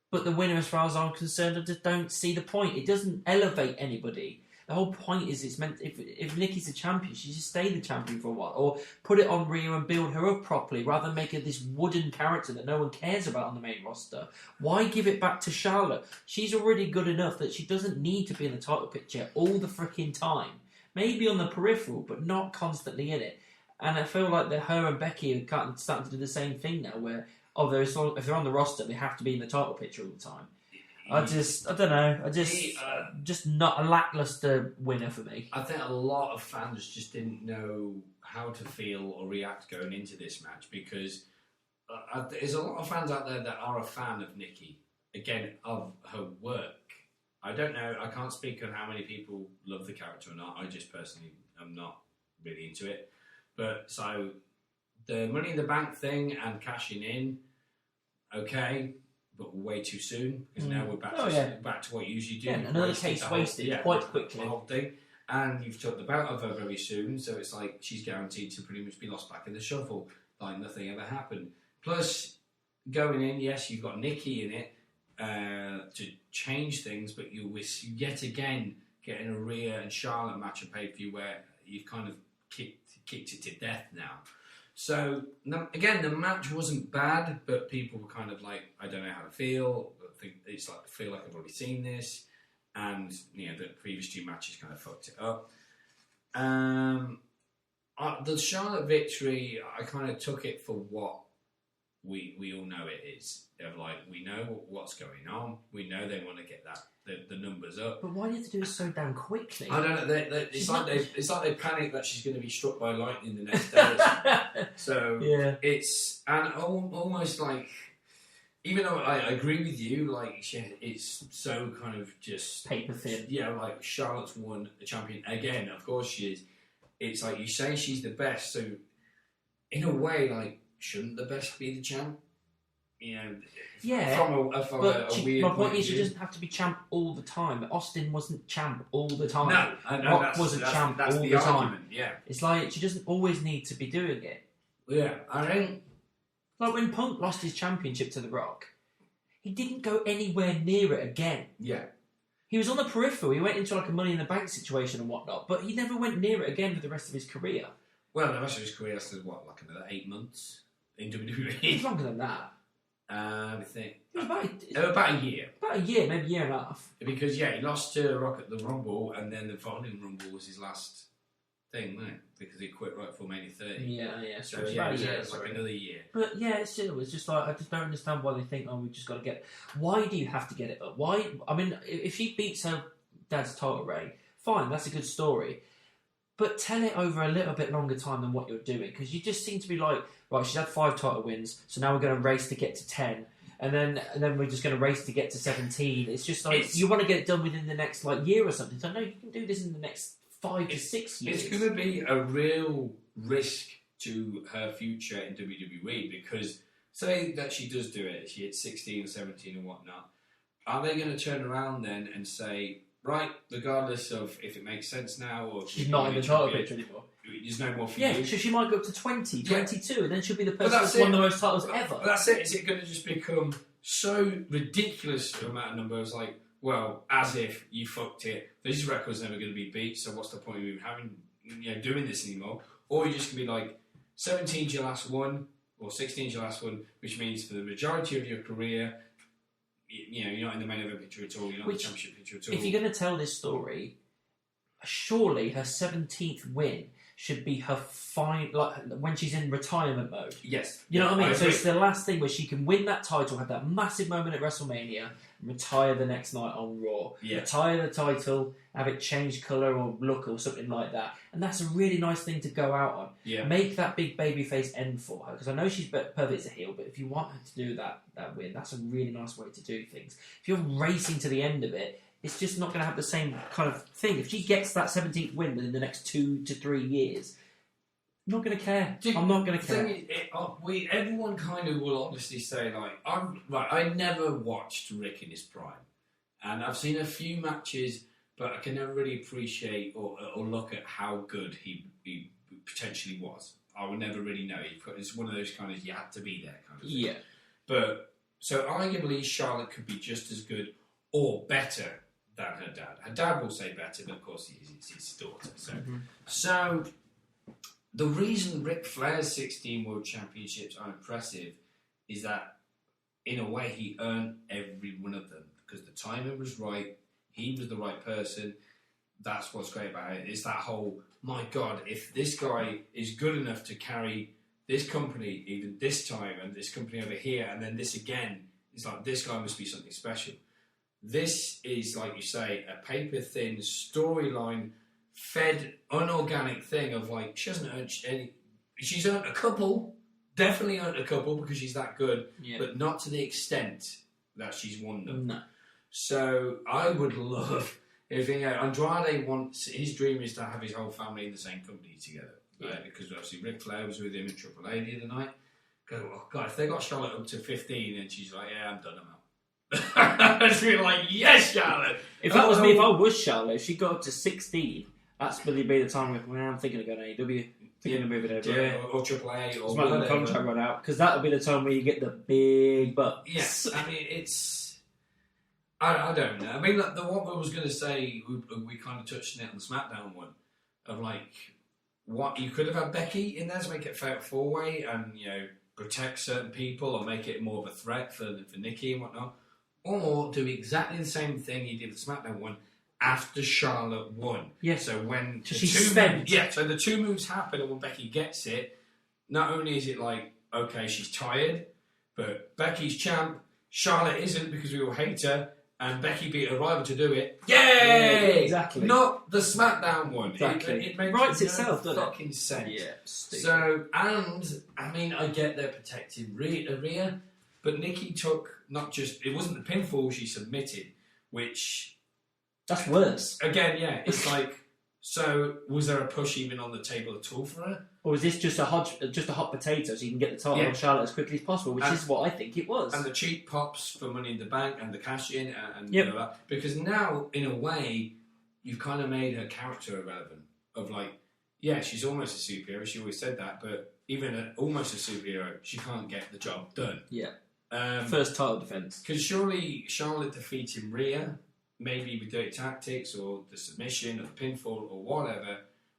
but the winner, as far as I'm concerned, I just don't see the point. It doesn't elevate anybody. The whole point is it's meant, if Nikki's the champion, she should stay the champion for a while. Or put it on Rhea and build her up properly, rather than make her this wooden character that no one cares about on the main roster. Why give it back to Charlotte? She's already good enough that she doesn't need to be in the title picture all the freaking time. Maybe on the peripheral, but not constantly in it. And I feel like that her and Becky are starting to do the same thing now, where if they're on the roster, they have to be in the title picture all the time. I don't know. Just not a lackluster winner for me. I think a lot of fans just didn't know how to feel or react going into this match, because there's a lot of fans out there that are a fan of Nikki, again, of her work. I don't know. I can't speak on how many people love the character or not. I just personally am not really into it. But so the Money in the Bank thing and cashing in, okay, but way too soon, because now we're back to what you usually do. Yeah, another case wasted quite quickly. The whole thing. And you've took the belt of her very soon, so it's like she's guaranteed to pretty much be lost back in the shuffle, like nothing ever happened. Plus, going in, yes, you've got Nikki in it to change things, but you yet again getting a Rhea and Charlotte match and pay-per-view where you've kind of kicked it to death now. So, again, the match wasn't bad, but people were kind of like, I don't know how to feel. I feel like I've already seen this. And, the previous two matches kind of fucked it up. The Charlotte victory, I kind of took it for what we all know it is. They're like, we know what's going on. We know they want to get the numbers up. But why did they do it so damn quickly? I don't know. It's like they panic that she's going to be struck by lightning the next day. So it's almost like, even though I agree with you, like it's so kind of just paper thin. Yeah, like Charlotte's won the champion again. Of course she is. It's like you say she's the best. So in a way, like, shouldn't the best be the champ? From a weird my point is, she doesn't have to be champ all the time. Austin wasn't champ all the time. No, I know. Rock wasn't champ all the time. Yeah, it's like she doesn't always need to be doing it. Yeah, I think like when Punk lost his championship to The Rock, he didn't go anywhere near it again. Yeah, he was on the peripheral. He went into like a Money in the Bank situation and whatnot, but he never went near it again for the rest of his career. Well, the rest of his career lasted like another 8 months in WWE. It's longer than that. I think it was about a year. About a year, maybe a year and a half. Because he lost to Rock at the Rumble, and then the following Rumble was his last thing, wasn't it? Because he quit right before Mania 30. Yeah. So it was like another year. But yeah, it's just like, I just don't understand why they think, we've just got to get. Why do you have to get it up? Why? I mean, if she beats her dad's title reign, fine, that's a good story. But tell it over a little bit longer time than what you're doing, because you just seem to be like, right, she's had 5 title wins, so now we're going to race to get to 10, and then we're just going to race to get to 17. It's just like, you want to get it done within the next year or something. So no, you can do this in the next 5 to 6 years. It's going to be a real risk to her future in WWE, because say that she does do it, she hits 16 or 17 and whatnot, are they going to turn around then and say, right, regardless of if it makes sense now or... She's not in the title picture anymore. There's no more for you. Yeah, so she might go up to 20, 22, and then she'll be the person that's won the most titles ever. But that's it. Is it going to just become so ridiculous amount of numbers, like, well, as if you fucked it, this record's never going to be beat, so what's the point of you having, doing this anymore? Or you're just going to be like, 17's your last one, or 16's your last one, which means for the majority of your career... you're not in the main event picture at all. You're not in the championship picture at all. If you're going to tell this story, surely her 17th win should be her when she's in retirement mode. Yes. You know what I mean? I So agree. it's the last thing where she can win that title, have that massive moment at WrestleMania, and retire the next night on Raw. Yeah. Retire the title, have it change colour or look or something like that. And that's a really nice thing to go out on. Yeah. Make that big babyface end for her. Because I know she's perfect as a heel, but if you want her to do that win, that's a really nice way to do things. If you're racing to the end of it, it's just not going to have the same kind of thing. If she gets that 17th win within the next 2 to 3 years, I'm not going to care. I'm not going to care. Everyone kind of will obviously say, like, I never watched Rick in his prime. And I've seen a few matches, but I can never really appreciate or look at how good he potentially was. I would never really know. It's one of those kind of, you had to be there kind of thing. Yeah. But, so arguably Charlotte could be just as good or better than her dad. Her dad will say better, but of course it's his daughter. So the reason Ric Flair's 16 World Championships are impressive is that, in a way, he earned every one of them because the timing was right, he was the right person. That's what's great about it. It's that whole, my God, if this guy is good enough to carry this company even this time and this company over here and then this again, it's like, this guy must be something special. This is, like you say, a paper-thin storyline fed unorganic thing of like, she hasn't earned any. She's earned a couple, definitely earned a couple because she's that good, but not to the extent that she's won them. No. So I would love if Andrade wants, his dream is to have his whole family in the same company together. Right? Because obviously Ric Flair was with him in Triple A the other night. Go, oh God, if they got Charlotte up to 15 and she's like, yeah, I'm done, I'm out. I'd be like, yes, Charlotte. If that was me, if I was Charlotte, if she got up to 16, that's really be the time where I'm thinking of going to AEW, thinking of moving over. Yeah, or Triple A, or my contract run out, because that'll be the time where you get the big bucks. Yes, I mean it's. I don't know. I mean, like, what I was going to say, we kind of touched on it on the Smackdown one, of like what you could have had Becky in there to make it fair 4-way and protect certain people or make it more of a threat for Nikki and whatnot. Or do exactly the same thing you did with the SmackDown one after Charlotte won. Yes. So when so the two moves happen and when Becky gets it, not only is it like, okay, she's tired, but Becky's champ, Charlotte isn't because we all hate her, and Becky beat her rival to do it. Yay! Yeah, exactly. Not the SmackDown one. Exactly. It makes writes itself, doesn't it? fucking sense. Yeah. Stupid. So, and I mean, I get they're protecting Rhea, but Nikki took it wasn't the pinfall, she submitted, which that's worse. Again, yeah, it's like, so was there a push even on the table at all for her? Or was this just a hot potato so you can get the title on Charlotte as quickly as possible, which is what I think it was. And the cheap pops for Money in the Bank and the cash in and that. Because now, in a way, you've kind of made her character irrelevant. Of like, yeah, she's almost a superhero, she always said that, but even almost a superhero, she can't get the job done. Yeah. First title defence. Because surely Charlotte defeating Rhea, maybe with dirty tactics or the submission or the pinfall or whatever,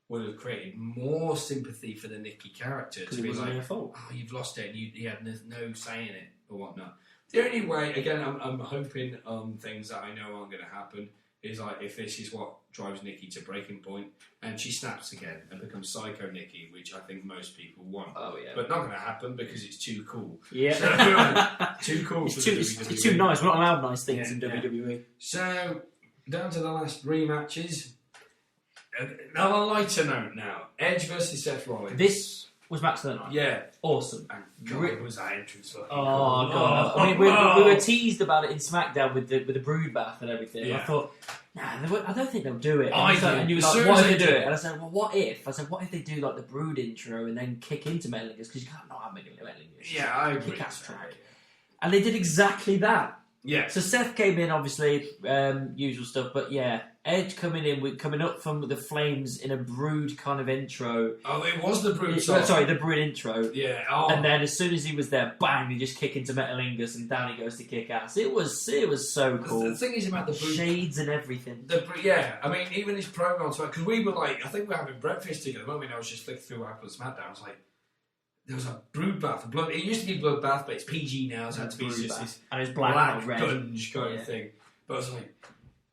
would have created more sympathy for the Nikki character. Because it wasn't her fault. Oh, you've lost it and you had no say in it or whatnot. The only way, again, I'm hoping on things that I know aren't going to happen, is like if this is what drives Nikki to breaking point and she snaps again and becomes Psycho Nikki, which I think most people want. Oh, yeah. But not going to happen because it's too cool. Yeah. So, too cool for WWE. It's too nice. We're not allowed nice things in WWE. So, down to the last 3 matches. On a lighter note now, Edge versus Seth Rollins. This was match of the night. Yeah. Awesome. And God, was that entrance fucking cool. God. I mean, we were teased about it in SmackDown with the brood bath and everything. Yeah. I thought, I don't think they'll do it. And you were like, what if they do it? And I said, well, what if? I said, what if they do like the brood intro and then kick into Metal Lingers? Because you can't not have Metal Lingers. Yeah, I agree. Kick-ass track. And they did exactly that. Yeah. So Seth came in, obviously, usual stuff, but yeah, Edge coming up from the flames in a brood kind of intro. Oh, it was the brood song. Sorry, the brood intro. Yeah. Oh. And then as soon as he was there, bang, he just kick into Metalingus and down he goes to kick ass. It was so cool. The thing is about the brood... Shades and everything. I mean, even his promo, because we were like, I think we were having breakfast together. The moment I was just flicking through Apple SmackDown, I was like, there was a brood bath. It used to be blood bath, but it's PG now, so it had to be just this and it's black red gunge kind of thing. But I was like,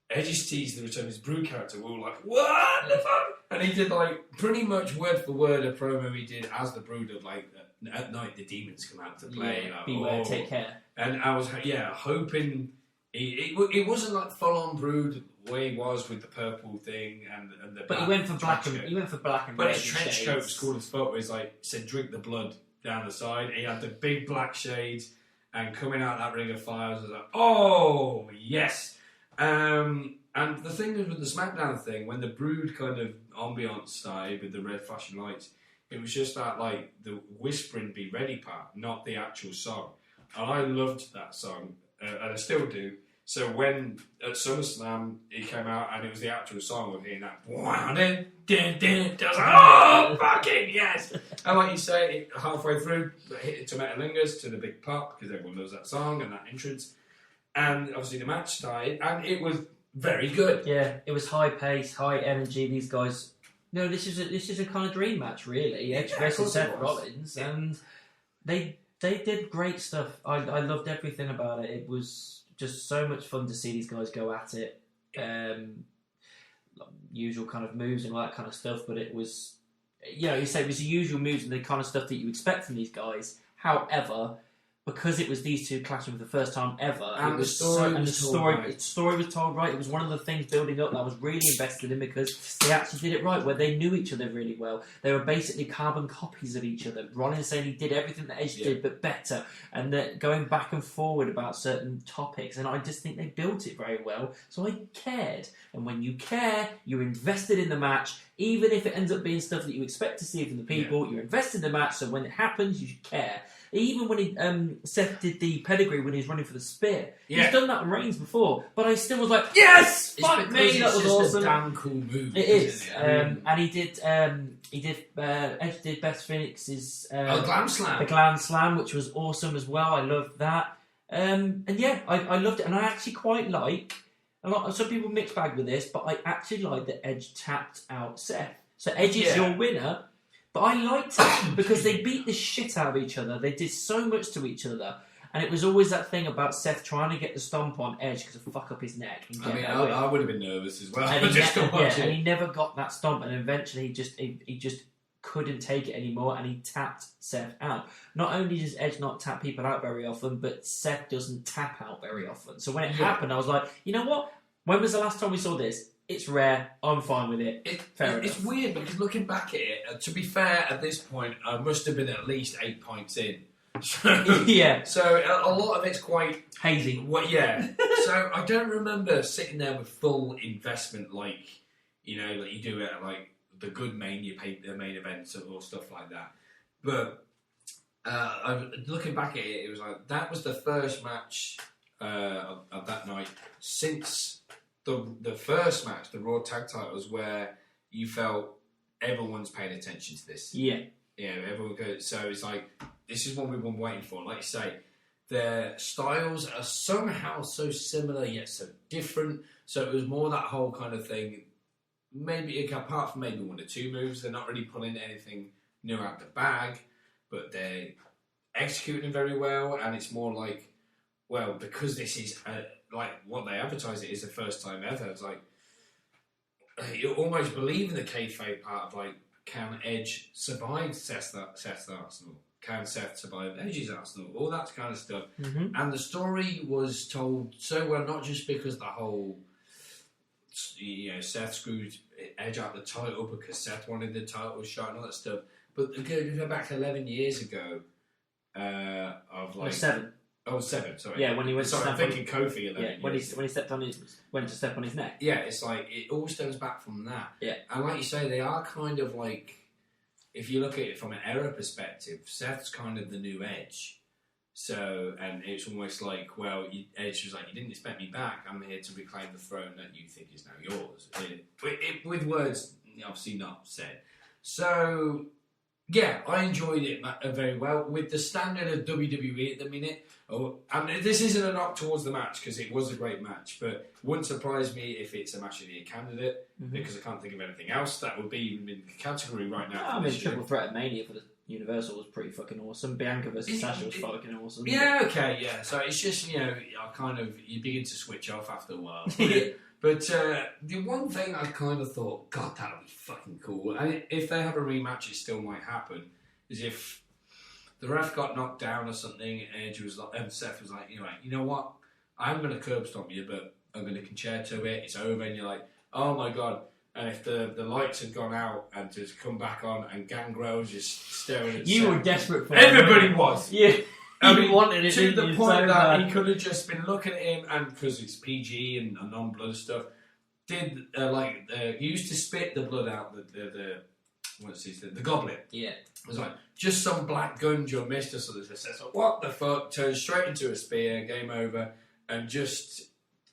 Edge's teased the return of his brood character. We were like, what the fuck? And he did like pretty much word for word a promo he did as the Brood of like at night the demons come out to play. Yeah, like, beware, take care. And I was hoping it wasn't like full on Brood the way he was with the purple thing and the. But he went for black and red. But his trench coat was cool as fuck. Where he's like said, "Drink the blood" down the side. He had the big black shades and coming out that ring of fire. I was like, "Oh yes." And the thing was with the Smackdown thing, when the Brood kind of ambiance started with the red flashing lights, it was just that like the whispering "Be ready" part, not the actual song. And I loved that song, and I still do. So when at SummerSlam it came out and it was the actual song of hearing that, I was like, oh fucking yes! And like you say, halfway through, hit Tomato Lingers to the big pop because everyone loves that song and that entrance. And obviously the match started, and it was very good. Yeah, it was high pace, high energy. These guys, no, this is a kind of dream match, really. Edge versus Seth Rollins, and they did great stuff. I loved everything about it. It was just so much fun to see these guys go at it. Usual kind of moves and all that kind of stuff, but it was, you say it was the usual moves and the kind of stuff that you expect from these guys. However, because it was these two clashing for the first time ever, and the story was told right. It was one of the things building up that I was really invested in because they actually did it right, where they knew each other really well. They were basically carbon copies of each other. Rollins saying he did everything that Edge did, but better, and they're going back and forward about certain topics. And I just think they built it very well, so I cared. And when you care, you're invested in the match, even if it ends up being stuff that you expect to see from the people. You're invested in the match, so when it happens, you care. Even when Seth did the pedigree when he was running for the spear, he's done that in Reigns before, but I still was like, yes, fuck me, that was awesome. A damn cool move. It is, and he did. Edge did Beth Phoenix's Glam Slam, the Glam Slam, which was awesome as well. I loved that, and yeah, I loved it, and I actually quite like. Some people mix bag with this, but I actually like that Edge tapped out Seth. So Edge is your winner. But I liked it because they beat the shit out of each other. They did so much to each other. And it was always that thing about Seth trying to get the stomp on Edge because of fuck up his neck. I would have been nervous as well. And he never got that stomp. And eventually he just couldn't take it anymore. And he tapped Seth out. Not only does Edge not tap people out very often, but Seth doesn't tap out very often. So when it happened, I was like, you know what? When was the last time we saw this? It's rare. I'm fine with it. It's weird because looking back at it, to be fair, at this point, I must have been at least 8 points in. So, yeah. So a lot of it's quite hazy. So I don't remember sitting there with full investment, like like you do at like the good the main events or stuff like that. But looking back at it, it was like that was the first match of that night since. The first match, the Raw Tag Titles, where you felt everyone's paying attention to this. Yeah. Everyone goes. So it's like, this is what we've been waiting for. Like you say, their styles are somehow so similar yet so different. So it was more that whole kind of thing. Maybe apart from maybe one or two moves, they're not really pulling anything new out the bag, but they're executing very well. And it's more like, well, because this is like what they advertise it is the first time ever. It's like you almost believe in the kayfabe part of like, can Edge survive Seth's Arsenal? Can Seth survive Edge's Arsenal? All that kind of stuff. Mm-hmm. And the story was told so well, not just because the whole Seth screwed Edge out the title because Seth wanted the title shot and all that stuff, but go back 11 years ago of like 7. Oh, 7, sorry. Yeah, when he went. Sorry, I'm thinking Kofi. 11 yeah, when he stepped on went to step on his neck. Yeah, it's like it all stems back from that. Yeah, and like you say, they are kind of like, if you look at it from an era perspective, Seth's kind of the new Edge. So, and it's almost like, well, Edge was like, you didn't expect me back. I'm here to reclaim the throne that you think is now yours. With words obviously not said. So, yeah, I enjoyed it very well with the standard of WWE at the minute. And this isn't a knock towards the match because it was a great match, but it wouldn't surprise me if it's a match of the year candidate because I can't think of anything else that would be in the category right now. I mean, Triple Threat Mania for the Universal was pretty fucking awesome. Bianca versus Sasha was fucking awesome. Yeah, okay, yeah. So it's just, you begin to switch off after a while. But the one thing I kind of thought, God, that would be fucking cool. And if they have a rematch, it still might happen. Is if the ref got knocked down or something, and Seth was like, you know what? I'm going to curb stomp you, but I'm going to concerto it. It's over, and you're like, oh my God. And if the lights had gone out and just come back on, and Gangrel was just staring at you Seth. were desperate for it. Everybody was. Yeah. I mean, wanted it to the so point that bad. he could have just been looking at him, and because it's PG and non-blood stuff, he used to spit the blood out the goblet. Yeah. It was like just some black gunge or mist or something. So what the fuck? Turned straight into a spear, game over, and just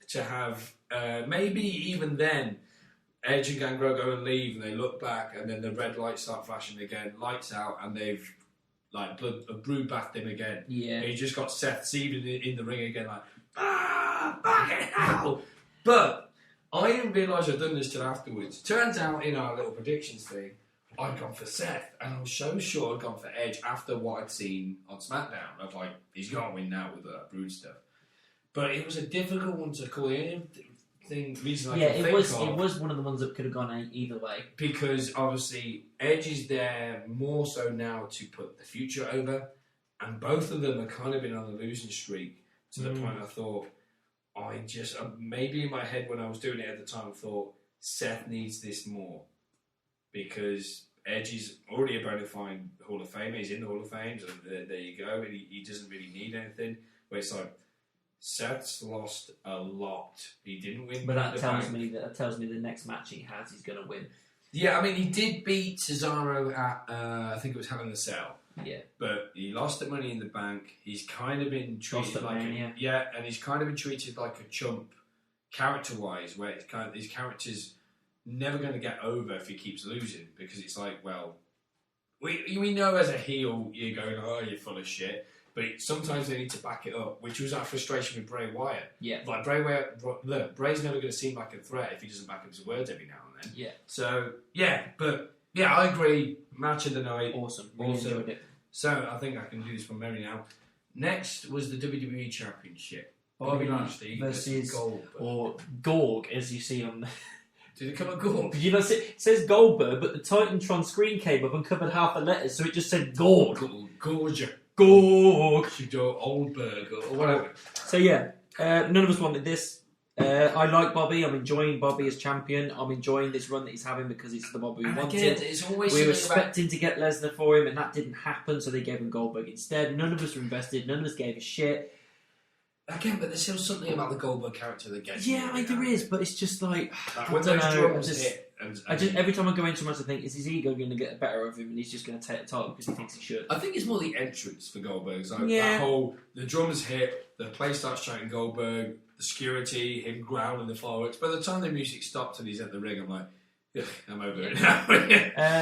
to have maybe even then, Edge and Gangrel go and leave, and they look back, and then the red lights start flashing again, lights out, and they've brood bathed him again. Yeah. And he just got Seth seething in the ring again, like, fucking hell! But I didn't realise I'd done this till afterwards. Turns out, in our little predictions thing, I'd gone for Seth, and I was so sure I'd gone for Edge after what I'd seen on Smackdown. I was like, he's got to win now with that brood stuff. But it was a difficult one to call in. It was one of the ones that could have gone either way. Because obviously Edge is there more so now to put the future over, and both of them have kind of been on a losing streak to the point I thought, maybe in my head when I was doing it at the time, I thought Seth needs this more because Edge is already a bona fide Hall of Famer. He's in the Hall of Fame, so there you go. And he doesn't really need anything. Where it's like, Seth's lost a lot. He didn't win. But that tells me the next match he has, he's going to win. Yeah, I mean, he did beat Cesaro at, I think it was Hell in a Cell. Yeah. But he lost at Money in the Bank. He's kind of been treated and he's kind of been treated like a chump character-wise, where it's kind of, his character's never going to get over if he keeps losing, because it's like, well, we know as a heel, you're going, oh, you're full of shit. But sometimes they need to back it up, which was our frustration with Bray Wyatt. Yeah. Like, Bray Wyatt, look, Bray's never going to seem like a threat if he doesn't back up his words every now and then. Yeah. So, I agree. Match of the night. Awesome. Really enjoyed it. So, I think I can do this from memory now. Next was the WWE Championship. Bobby Lashley versus Goldberg. Or Gorg, as you see on the... Did it come at Gorg? You know, it says Goldberg, but the Titantron screen came up and covered half the letters, so it just said Gorg. Gorg. Oldberg or whatever. So none of us wanted this. I like Bobby. I'm enjoying Bobby as champion. I'm enjoying this run that he's having because it's the Bobby we wanted. Again, it's always we were expecting to get Lesnar for him, and that didn't happen, so they gave him Goldberg instead. None of us were invested. None of us gave a shit. Again, but there's still something about the Goldberg character that gets me. Yeah, there is, but it's just like when those drums hit. Every time I go into a match, I think, is his ego going to get the better of him, and he's just going to take the title because he thinks he should? I think it's more the entrance for Goldberg. It's like that whole, the drums hit, the place starts chanting Goldberg, the security, him growling the fireworks. By the time the music stops and he's at the ring, I'm like, I'm over it now.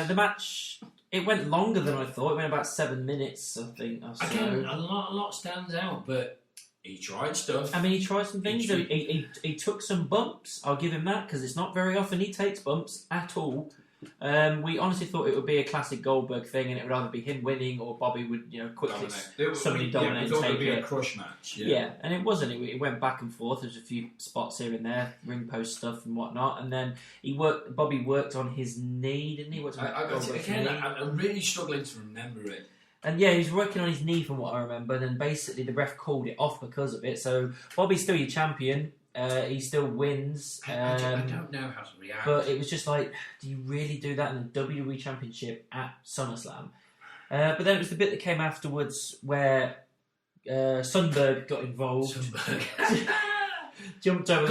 The match, it went longer than I thought. It went about 7 minutes, I think. Again, a lot stands out, but he tried stuff. I mean, he tried some things. He took some bumps. I'll give him that, because it's not very often he takes bumps at all. We honestly thought it would be a classic Goldberg thing, and it would either be him winning or Bobby would, quickly somebody dominate and take it. Be a crush match. Yeah, and it wasn't. It went back and forth. There's a few spots here and there, ring post stuff and whatnot, and then Bobby worked on his knee, didn't he? I'm really struggling to remember it. And he was working on his knee from what I remember, and then basically the ref called it off because of it. So Bobby's still your champion. He still wins. I don't know how to react. But it was just like, do you really do that in the WWE Championship at SummerSlam? But then it was the bit that came afterwards where Sundberg got involved. Jumped over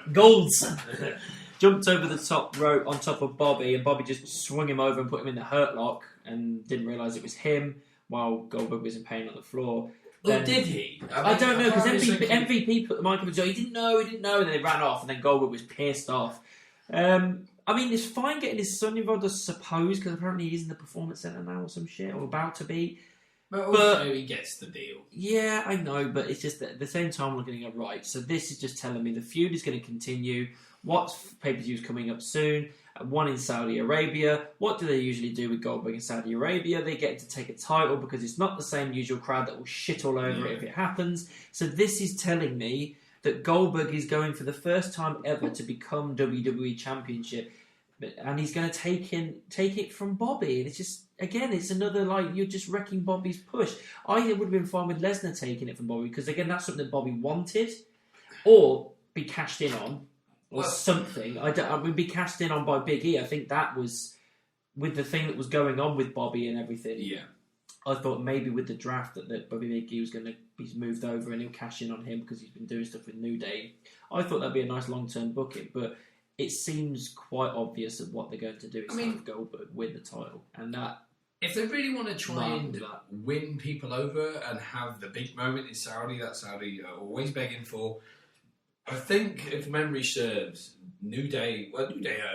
Goldson. Jumped over the top rope on top of Bobby, and Bobby just swung him over and put him in the hurt lock and didn't realise it was him while Goldberg was in pain on the floor. Well, did he? I don't know, because MVP put the mic up and said, he didn't know, and then they ran off, and then Goldberg was pissed off. I mean, it's fine getting his son involved, I suppose, because apparently he's in the Performance Centre now or some shit, or about to be. But also he gets the deal. Yeah, I know, but it's just that at the same time we're getting it right. So this is just telling me the feud is going to continue. What pay-per-view is coming up soon? One in Saudi Arabia. What do they usually do with Goldberg in Saudi Arabia? They get to take a title because it's not the same usual crowd that will shit all over it if it happens. So this is telling me that Goldberg is going for the first time ever to become WWE Championship, and he's going to take it from Bobby. And it's just, again, it's another, like, you're just wrecking Bobby's push. I would have been fine with Lesnar taking it from Bobby, because, again, that's something that Bobby wanted, or be cashed in on, or something. I would be cashed in on by Big E. I think that was, with the thing that was going on with Bobby and everything. Yeah. I thought maybe with the draft that Bobby Big E was going to be moved over and he'll cash in on him because he's been doing stuff with New Day. I thought that'd be a nice long-term booking, but it seems quite obvious of what they're going to do is have Goldberg win the title. And that, if they really want to try and win people over and have the big moment in Saudi that Saudi are always begging for, I think, if memory serves, New Day are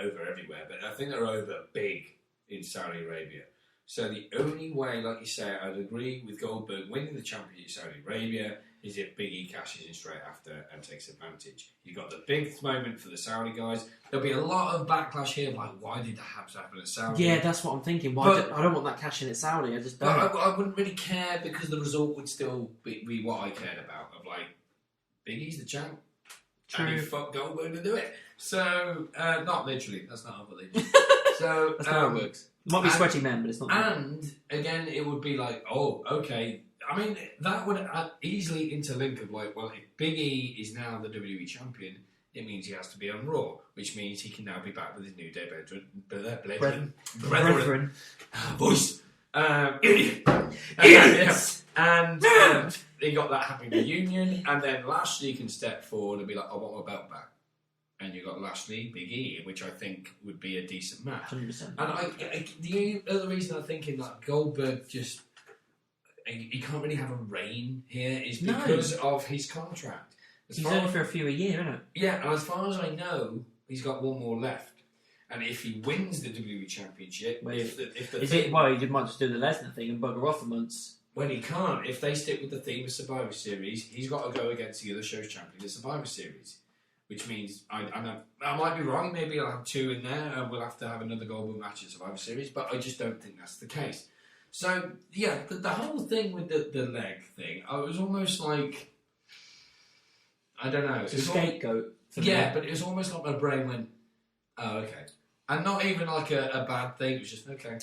over everywhere, but I think they're over big in Saudi Arabia. So the only way, like you say, I'd agree with Goldberg winning the championship in Saudi Arabia is if Big E cashes in straight after and takes advantage. You've got the big moment for the Saudi guys. There'll be a lot of backlash here, like, why did that happen at Saudi? Yeah, that's what I'm thinking. I don't want that cash in at Saudi. I just don't. I wouldn't really care, because the result would still be what I cared about. Of like, Big E's the champ. True. And he fucked Goldberg to do it. So, not literally. That's not how it works. So, that's not how it works. It might be sweaty men, but it's not. And again, it would be like, oh, okay. I mean, that would easily interlink of like, well, if Big E is now the WWE champion, it means he has to be on Raw, which means he can now be back with his New Day brethren. Voice. Idiot. Idiots. And he got that happy reunion, and then Lashley can step forward and be like, I want my belt back. And you got Lashley, Big E, which I think would be a decent match. 100%. And the other reason I'm thinking that Goldberg just, he can't really have a reign here is because of his contract. He's only for a year, isn't it? Yeah, and as far as I know, he's got one more left. And if he wins the WWE Championship, well, he might just do the Lesnar thing and bugger off for months. When he can't, if they stick with the theme of Survivor Series, he's got to go against the other show's champion in Survivor Series. Which means, I might be wrong, maybe I'll have two in there and we'll have to have another Goldberg match in Survivor Series, but I just don't think that's the case. So, yeah, the whole thing with the leg thing, I was almost like, I don't know. It's a scapegoat. But it was almost like my brain went, oh, okay. And not even like a bad thing, it was just, okay.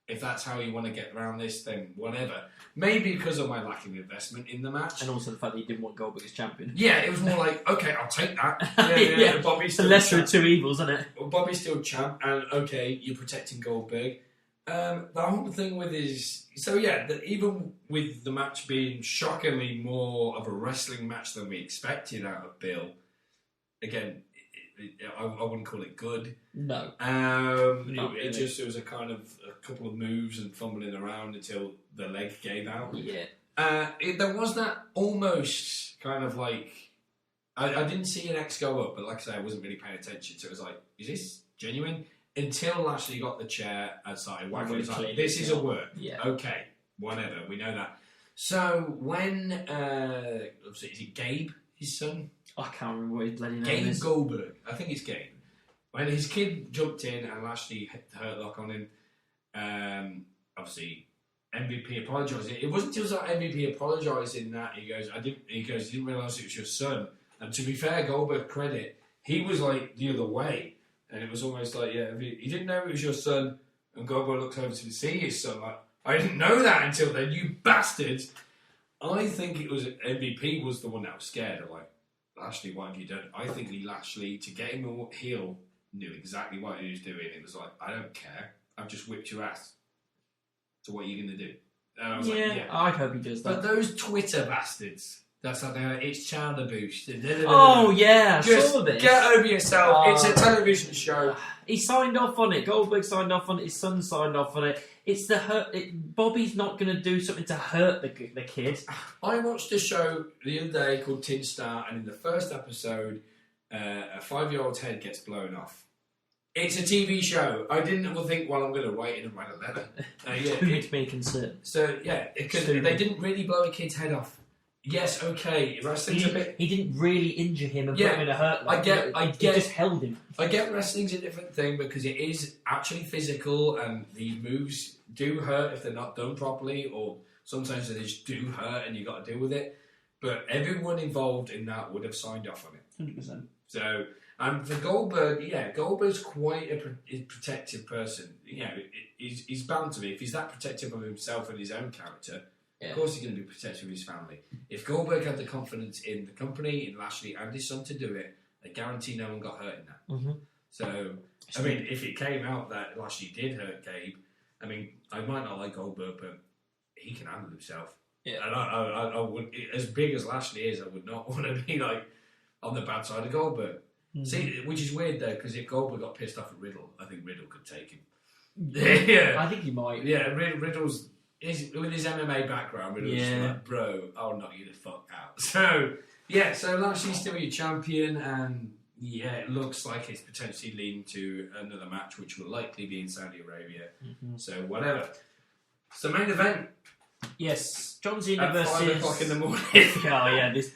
If that's how you want to get around this, then whatever. Maybe because of my lack of investment in the match. And also the fact that you didn't want Goldberg as champion. Yeah, it was more like, okay, I'll take that. Yeah. Bobby's the lesser of two evils, isn't it? Well, Bobby's still champ, and okay, you're protecting Goldberg. The whole thing with his... So yeah, even with the match being shockingly more of a wrestling match than we expected out of Bill, again... I wouldn't call it good. No. It was a kind of a couple of moves and fumbling around until the leg gave out. Yeah. There was that almost kind of like... I didn't see an X go up, but like I say, I wasn't really paying attention. So it was like, is this genuine? Until Lashley got the chair and started whacking. It was like, this is a work. Yeah. Okay, whatever. We know that. So when... is it Gabe, his son? I can't remember what his bloody name Gabe is. Goldberg. I think it's Gabe. When his kid jumped in and Lashley hit the hurt lock on him, obviously MVP apologising. It wasn't until MVP apologising that he goes, you didn't realise it was your son. And to be fair, Goldberg credit, he was like the other way. And it was almost like, yeah, he didn't know it was your son. And Goldberg looks over to see his son like, I didn't know that until then, you bastards. I think it was MVP was the one that was scared of like, Lashley, what have you done? I think Lashley, to get him a heel, knew exactly what he was doing. It was like, I don't care. I've just whipped your ass. So what are you going to do? And I was like, yeah. I hope he does that. But those Twitter bastards, that's like, it's child abuse. Oh, yeah, I just saw this. Get over yourself. It's a television show. He signed off on it. Goldberg signed off on it. His son signed off on it. It's the hurt. Bobby's not going to do something to hurt the kid. I watched a show the other day called Tin Star, and in the first episode, a 5-year-old's head gets blown off. It's a TV show. I didn't think, well, I'm going to write it and write a letter. Stupid to be concerned. So, yeah, because they didn't really blow a kid's head off. Yes, okay. Wrestling's a bit... He didn't really injure him and put him in a hurt. Like, I get. He just held him. I get wrestling's a different thing because it is actually physical and the moves do hurt if they're not done properly, or sometimes they just do hurt and you got to deal with it. but everyone involved in that would have signed off on it. 100%. So, and for Goldberg, Goldberg's quite a protective person. He's bound to be. If he's that protective of himself and his own character, of course he's going to be protective of his family. If Goldberg had the confidence in the company, in Lashley and his son to do it, I guarantee no one got hurt in that. Mm-hmm. So, I mean, if it came out that Lashley did hurt Gabe, I mean, I might not like Goldberg, but he can handle himself. Yeah. And I would, as big as Lashley is, I would not want to be like on the bad side of Goldberg. Mm-hmm. See, which is weird though, because if Goldberg got pissed off at Riddle, I think Riddle could take him. Yeah, I think he might. Yeah, Riddle's with his MMA background. Riddle's just like, bro, I'll knock you the fuck out. So so Lashley's still your champion, and it looks like it's potentially leading to another match, which will likely be in Saudi Arabia. Mm-hmm. So whatever. It's the main event. Yes, John Cena at versus 5 o'clock in the morning.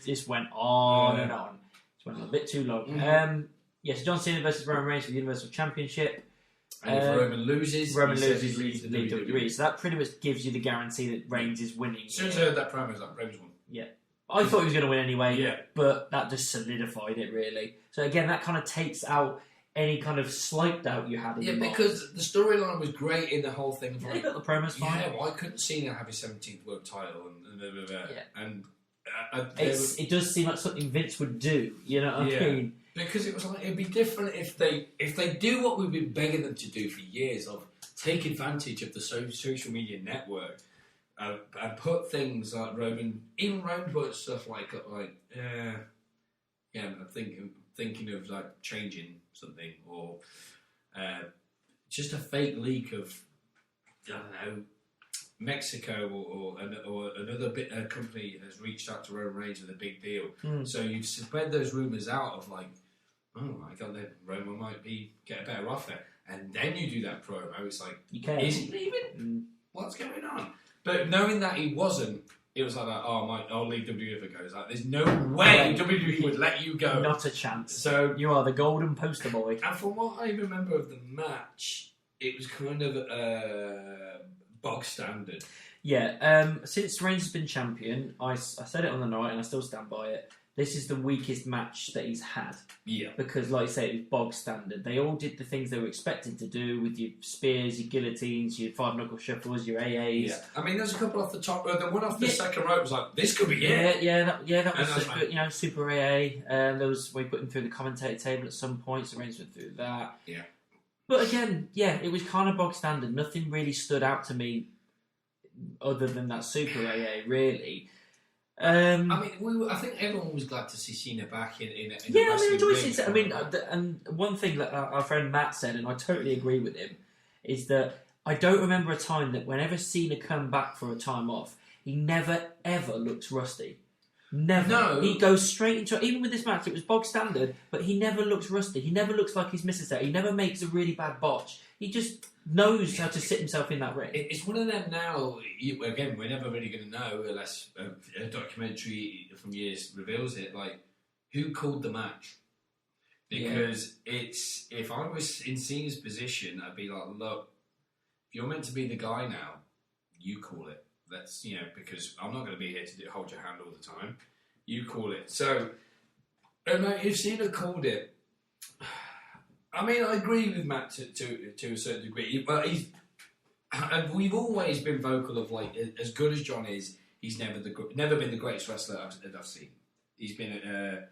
This went on and on. It went a bit too long. Mm-hmm. Yes, John Cena versus Roman Reigns for the Universal Championship. And if Roman loses, leaves the WWE. So that pretty much gives you the guarantee that Reigns is winning. As soon as I heard that promo, I was like, Reigns won. Yeah. I thought he was going to win anyway, but that just solidified it, really. So again, that kind of takes out any kind of slight doubt you had in your mind. Because the storyline was great in the whole thing. Of the promo's fine. Yeah, why couldn't Cena have his 17th world title? And it does seem like something Vince would do, you know what I mean? Because it was like, it'd be different if they do what we've been begging them to do for years, of take advantage of the social media network and put things like Roman put stuff like I'm thinking of like changing something, or just a fake leak of, I don't know, Mexico or another company has reached out to Roman Reigns with a big deal. So you spread those rumours out of like, oh my god, then Roman might get a better offer, and then you do that promo. It's like, is he leaving? What's going on? But knowing that he wasn't, it was like, I'll leave WWE if it goes. Like, there's no way WWE would let you go. Not a chance. So you are the golden poster boy. And from what I remember of the match, it was kind of bog standard. Yeah. Since Reigns has been champion, I said it on the night, and I still stand by it. This is the weakest match that he's had. Yeah. Because, like you say, it was bog standard. They all did the things they were expected to do with your spears, your guillotines, your 5-knuckle shuffles, your AAs. Yeah. I mean, there's a couple off the top. The one off the second rope was like, this could be it. That was super AA. There was, we put him through the commentator table at some point, so Reigns went through that. Yeah. But again, it was kind of bog standard. Nothing really stood out to me other than that super AA, really. I think everyone was glad to see Cena back in a rejoicing. And one thing that our friend Matt said, and I totally agree with him, is that I don't remember a time that whenever Cena come back for a time off, he never ever looks rusty. Never. No. He goes straight into it. Even with this match, it was bog standard, but he never looks rusty. He never looks like he's missing stuff. He never makes a really bad botch. He just knows how to sit himself in that ring. It's one of them now. Again, we're never really going to know unless a documentary from years reveals it. Like, who called the match? Because if I was in Cena's position, I'd be like, look, if you're meant to be the guy now, you call it. That's, because I'm not going to be here to hold your hand all the time. You call it. So, if Cena called it, I mean, I agree with Matt to a certain degree, but and we've always been vocal of, like, as good as John is, he's never been the greatest wrestler I've seen. He's been a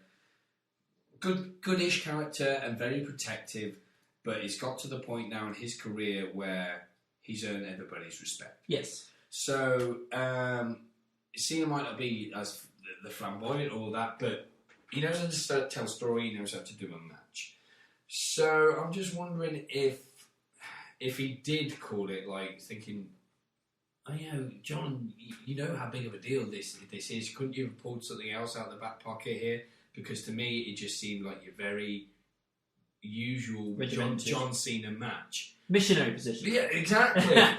goodish character and very protective, but he's got to the point now in his career where he's earned everybody's respect. Yes. So, Cena might not be as the flamboyant or all that, but he knows how to tell a story, he knows how to do a match. So, I'm just wondering if he did call it, like, thinking, oh, John, you know how big of a deal this is. Couldn't you have pulled something else out of the back pocket here? Because to me, it just seemed like your very usual John Cena match. Missionary position. Yeah, exactly. It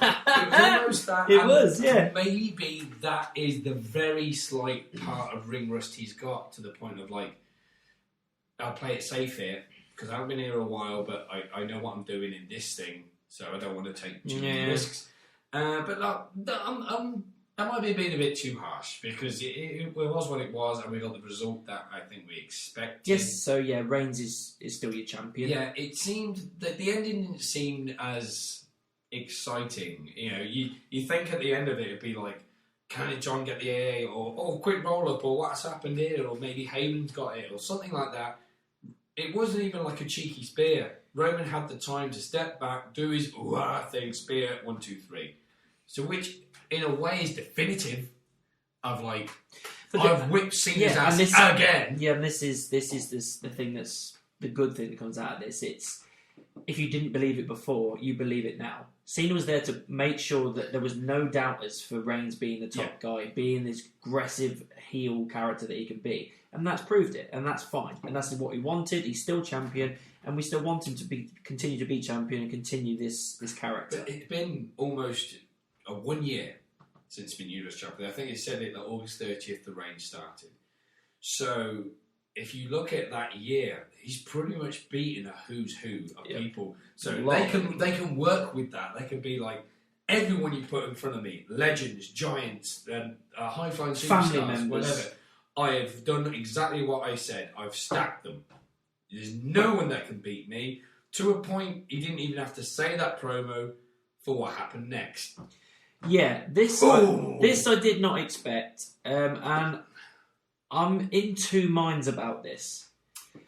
was almost that. It was, yeah. Maybe that is the very slight part of ring rust he's got, to the point of, like, I'll play it safe here, because I haven't been here a while, but I know what I'm doing in this thing, so I don't want to take too many risks. But I'm That might be being a bit too harsh because it was what it was, and we got the result that I think we expected. Yes, so yeah, Reigns is still your champion. Yeah, it seemed that the ending didn't seem as exciting. You know, you think at the end of it it'd be like, can John get the AA, or quick roll up, or what's happened here, or maybe Heyman's got it, or something like that. It wasn't even like a cheeky spear. Roman had the time to step back, do his thing, spear, 1, 2, 3. So which, in a way, is definitive of like, I've whipped Cena's ass again. Yeah, and this is the thing that's the good thing that comes out of this. It's, if you didn't believe it before, you believe it now. Cena was there to make sure that there was no doubters for Reigns being the top guy, being this aggressive heel character that he can be. And that's proved it, and that's fine. And that's what he wanted. He's still champion, and we still want him to continue to be champion and continue this character. But it's been almost 1 year since being US champion. I think it said it that August 30th the reign started. So if you look at that year, he's pretty much beaten a who's who of people. So they can work with that. They can be like, everyone you put in front of me, legends, giants, high flying superstars, family members, whatever. I have done exactly what I said. I've stacked them. There's no one that can beat me. To a point, he didn't even have to say that promo for what happened next. Yeah, this I did not expect, and I'm in two minds about this.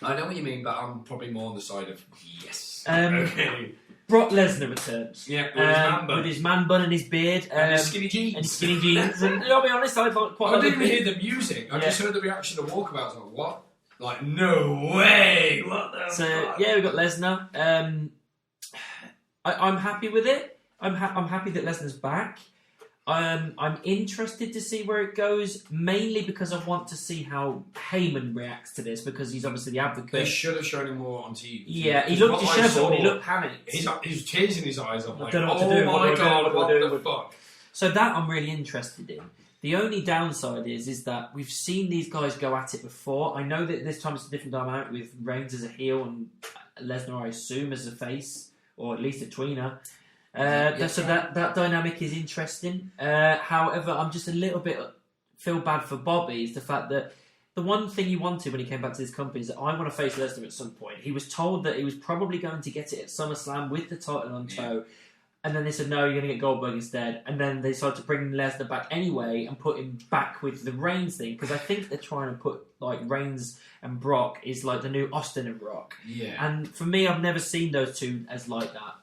I know what you mean, but I'm probably more on the side of yes. Okay. Brock Lesnar returns. Yeah, with his man bun and his beard. And his skinny jeans. And I'll be honest, I thought quite I didn't even hear the music. I just heard the reaction of Walkabout. I was like, what? Like, no way! What the fuck? Yeah, we've got Lesnar. I'm happy with it. I'm happy that Lesnar's back. I'm interested to see where it goes, mainly because I want to see how Heyman reacts to this, because he's obviously the advocate. They should have shown him more on TV. Yeah, he looked dishevelled, he looked panicked. He's tears in his eyes. I'm like, don't know what to do. My God, what the fuck? So that I'm really interested in. The only downside is that we've seen these guys go at it before. I know that this time it's a different dynamic with Reigns as a heel and Lesnar, I assume, as a face, or at least a tweener. So that dynamic is interesting. However, I'm just a little bit feel bad for Bobby, is the fact that the one thing he wanted when he came back to this company is that I want to face Lesnar at some point. He was told that he was probably going to get it at SummerSlam with the title on toe, and then they said, no, you're going to get Goldberg instead, and then they decided to bring Lesnar back anyway and put him back with the Reigns thing, because I think they're trying to put like Reigns and Brock is like the new Austin and Brock. Yeah. And for me, I've never seen those two as like that.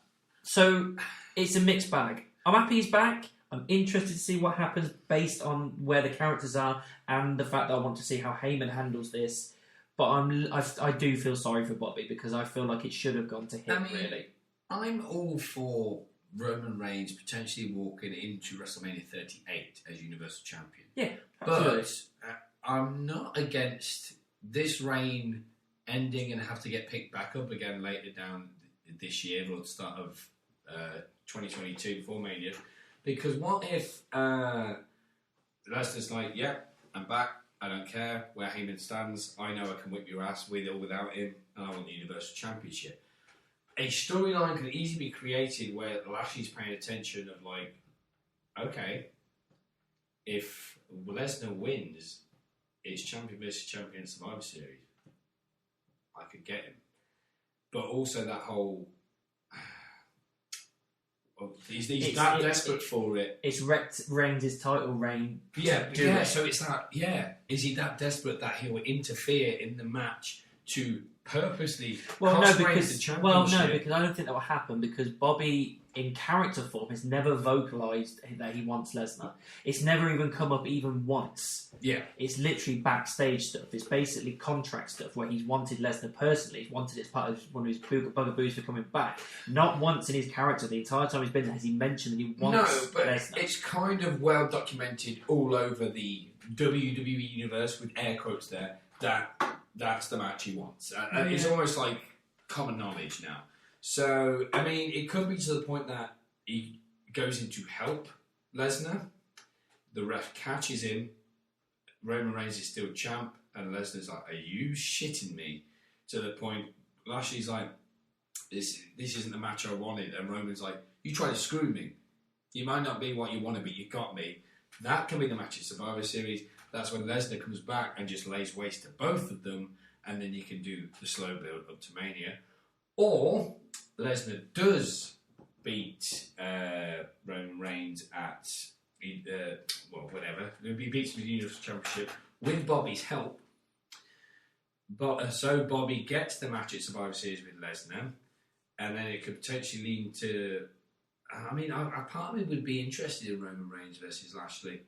So it's a mixed bag. I'm happy he's back. I'm interested to see what happens based on where the characters are and the fact that I want to see how Heyman handles this. But I do feel sorry for Bobby, because I feel like it should have gone to him, really. I'm all for Roman Reigns potentially walking into WrestleMania 38 as Universal Champion. Yeah, absolutely. But I'm not against this reign ending and have to get picked back up again later down this year or the start of 2022 before Mania, because what if Lesnar's like, I'm back, I don't care where Heyman stands, I know I can whip your ass with or without him, and I want the Universal Championship. A storyline could easily be created where Lashley's paying attention of like, okay, if Lesnar wins, it's champion versus champion Survivor Series, I could get him. But also that whole he's that desperate for it. It's wrecked Reigns' title reign. Yeah. So it's that. Yeah, is he that desperate that he will interfere in the match to purposely cost Reigns the championship? Because I don't think that will happen, because Bobby, in character form, has never vocalised that he wants Lesnar. It's never even come up even once. Yeah. It's literally backstage stuff. It's basically contract stuff where he's wanted Lesnar personally. He's wanted it as part of one of his bugaboos for coming back. Not once in his character, the entire time he's been there, has he mentioned that he wants Lesnar. It's kind of well documented all over the WWE universe, with air quotes there, that's the match he wants. It's almost like common knowledge now. So, I mean, it could be to the point that he goes in to help Lesnar, the ref catches him, Roman Reigns is still champ, and Lesnar's like, are you shitting me? To the point, Lashley's like, this isn't the match I wanted, and Roman's like, you tried to screw me. You might not be what you want to be, you got me. That can be the match at Survivor Series. That's when Lesnar comes back and just lays waste to both of them, and then you can do the slow build up to Mania. Or Lesnar does beat Roman Reigns at whatever. He beats him in the Universal Championship with Bobby's help. But so Bobby gets the match at Survivor Series with Lesnar, and then it could potentially lead to. I mean, part of me would be interested in Roman Reigns versus Lashley.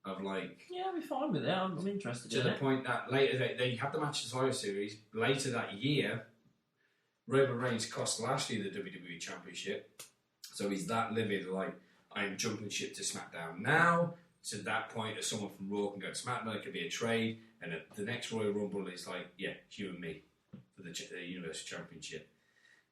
Yeah, I'll be fine with it. I'm interested to in the it. point that later they have the match at Survivor Series. Later that year, Roman Reigns cost Lashley the WWE Championship. So he's that livid, like, I'm jumping ship to SmackDown now. To that point, as someone from Raw can go to SmackDown, it could be a trade. And the next Royal Rumble is like, yeah, it's you and me for the Universal Championship.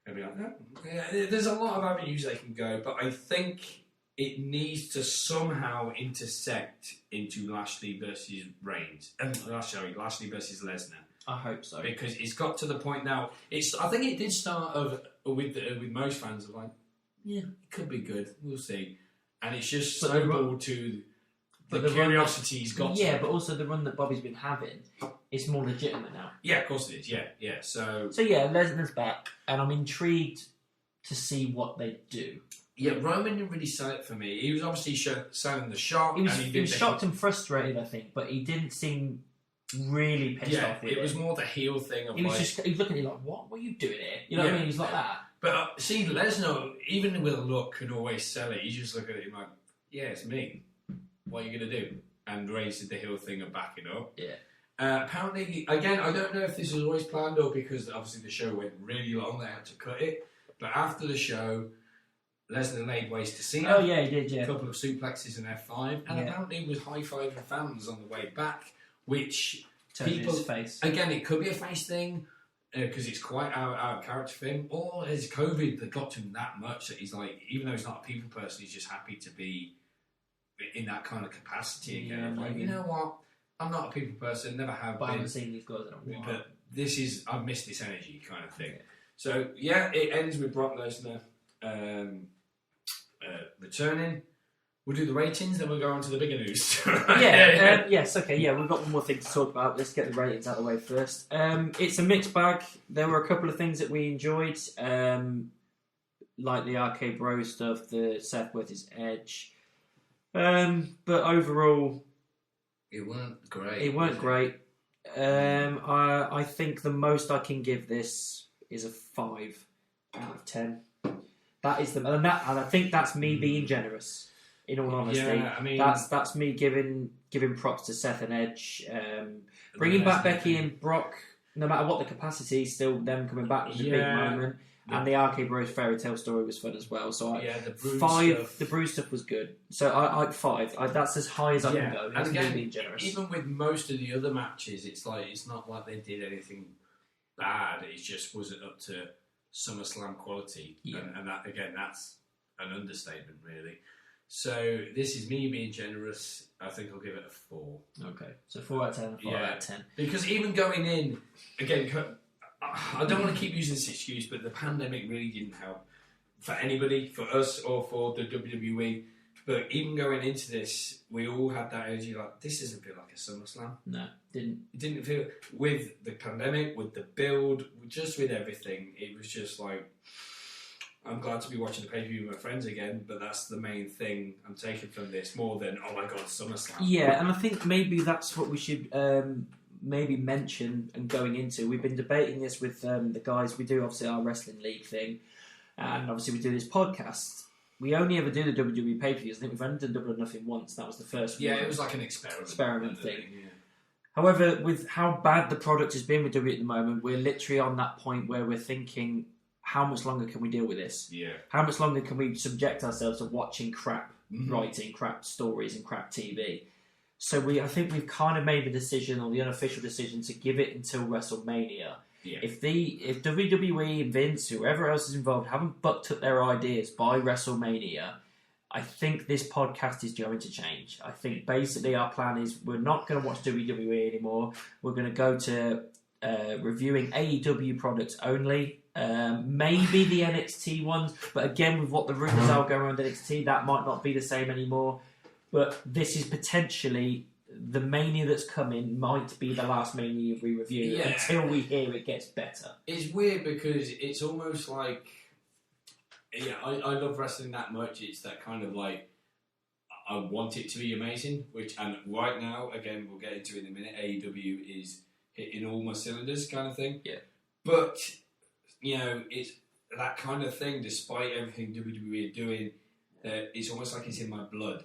And be like, no. Yeah, there's a lot of avenues they can go, but I think it needs to somehow intersect into Lashley versus Reigns. Lashley versus Lesnar. I hope so. Because it's got to the point now. I think it did start with most fans of like, yeah, it could be good. We'll see. And it's just snowballed to the curiosity's got. Yeah, but also the run that Bobby's been having is more legitimate now. Yeah, of course it is. Yeah. So yeah, Lesnar's back, and I'm intrigued to see what they do. Yeah, Roman didn't really sell it for me. He was obviously selling the shock. He was shocked and frustrated, I think, but he didn't seem really pissed off with it. It was more the heel thing of he was looking at you like, what were you doing here? You know what I mean? He's like that. But see, Lesnar, even with a look, can always sell it. You just look at him like, yeah, it's me. What are you going to do? And Reigns did the heel thing and backing up. Yeah. Apparently, again, I don't know if this was always planned or because obviously the show went really long, they had to cut it. But after the show, Lesnar laid waste to Cena. Oh, yeah, he did, yeah. A couple of suplexes and F5. And apparently he was high-fiving fans on the way back, which people... his face. Again, it could be a face thing, because it's quite out of character for him. Or has COVID that got to him that much that he's like, even though he's not a people person, he's just happy to be in that kind of capacity again. Yeah, like, you know what? I'm not a people person, never have but been. I haven't seen these guys in a while. But this is, I've missed this energy kind of thing. Yeah. So, yeah, it ends with Brock Lesnar returning. We'll do the ratings, then we'll go on to the bigger news. Yes, okay, yeah, we've got one more thing to talk about. Let's get the ratings out of the way first. It's a mixed bag. There were a couple of things that we enjoyed, like the Arcade Bro stuff, the Seth versus Edge. But overall... It weren't great. I think the most I can give this is a 5 out of 10. That is and I think that's me being generous. In all honesty, I mean, that's me giving props to Seth and Edge, bringing back Becky and Brock. No matter what the capacity, still them coming back was a big moment. And the Arcade Bros fairy tale story was fun as well. So the Bruise 5. Stuff. The Bruise stuff was good. So I 5. That's as high as I can go. And again, being generous. Even with most of the other matches, it's not like they did anything bad. It just wasn't up to SummerSlam quality. Yeah. And that again, that's an understatement, really. So this is me being generous. I think I'll give it a 4. Okay, so 4 out of 10, 5 out of 10. Because even going in again. I don't want to keep using this excuse, but the pandemic really didn't help for anybody, for us or for the WWE. But even going into this, we all had that energy like, this doesn't feel like a SummerSlam. No, didn't. It didn't feel, with the pandemic, with the build, just with everything, it was just like, I'm glad to be watching the pay-per-view with my friends again, but that's the main thing I'm taking from this, more than, oh my god, SummerSlam. Yeah, and I think maybe that's what we should... maybe mention and going into. We've been debating this with the guys. We do obviously our wrestling league thing, and obviously we do this podcast. We only ever do the WWE pay-per-views. I think we've only done Double or Nothing once. That was the first one. Yeah, it was like an experiment thing. Yeah. However, with how bad the product has been with WWE at the moment, we're literally on that point where we're thinking, how much longer can we deal with this? Yeah. How much longer can we subject ourselves to watching crap writing, crap stories, and crap TV? So I think we've kind of made the decision, or the unofficial decision, to give it until WrestleMania. Yeah. If WWE, Vince, whoever else is involved, haven't bucked up their ideas by WrestleMania, I think this podcast is going to change. I think basically our plan is we're not going to watch WWE anymore. We're going to go to reviewing AEW products only. Maybe the NXT ones, but again, with what the rumours are going around NXT, that might not be the same anymore. but this is potentially the Mania that's coming might be the last Mania we review until we hear it gets better. It's weird because it's almost like, I love wrestling that much. It's that kind of like, I want it to be amazing, and right now, again, we'll get into it in a minute, AEW is hitting all my cylinders kind of thing. Yeah. But, it's that kind of thing, despite everything WWE are doing, it's almost like it's in my blood.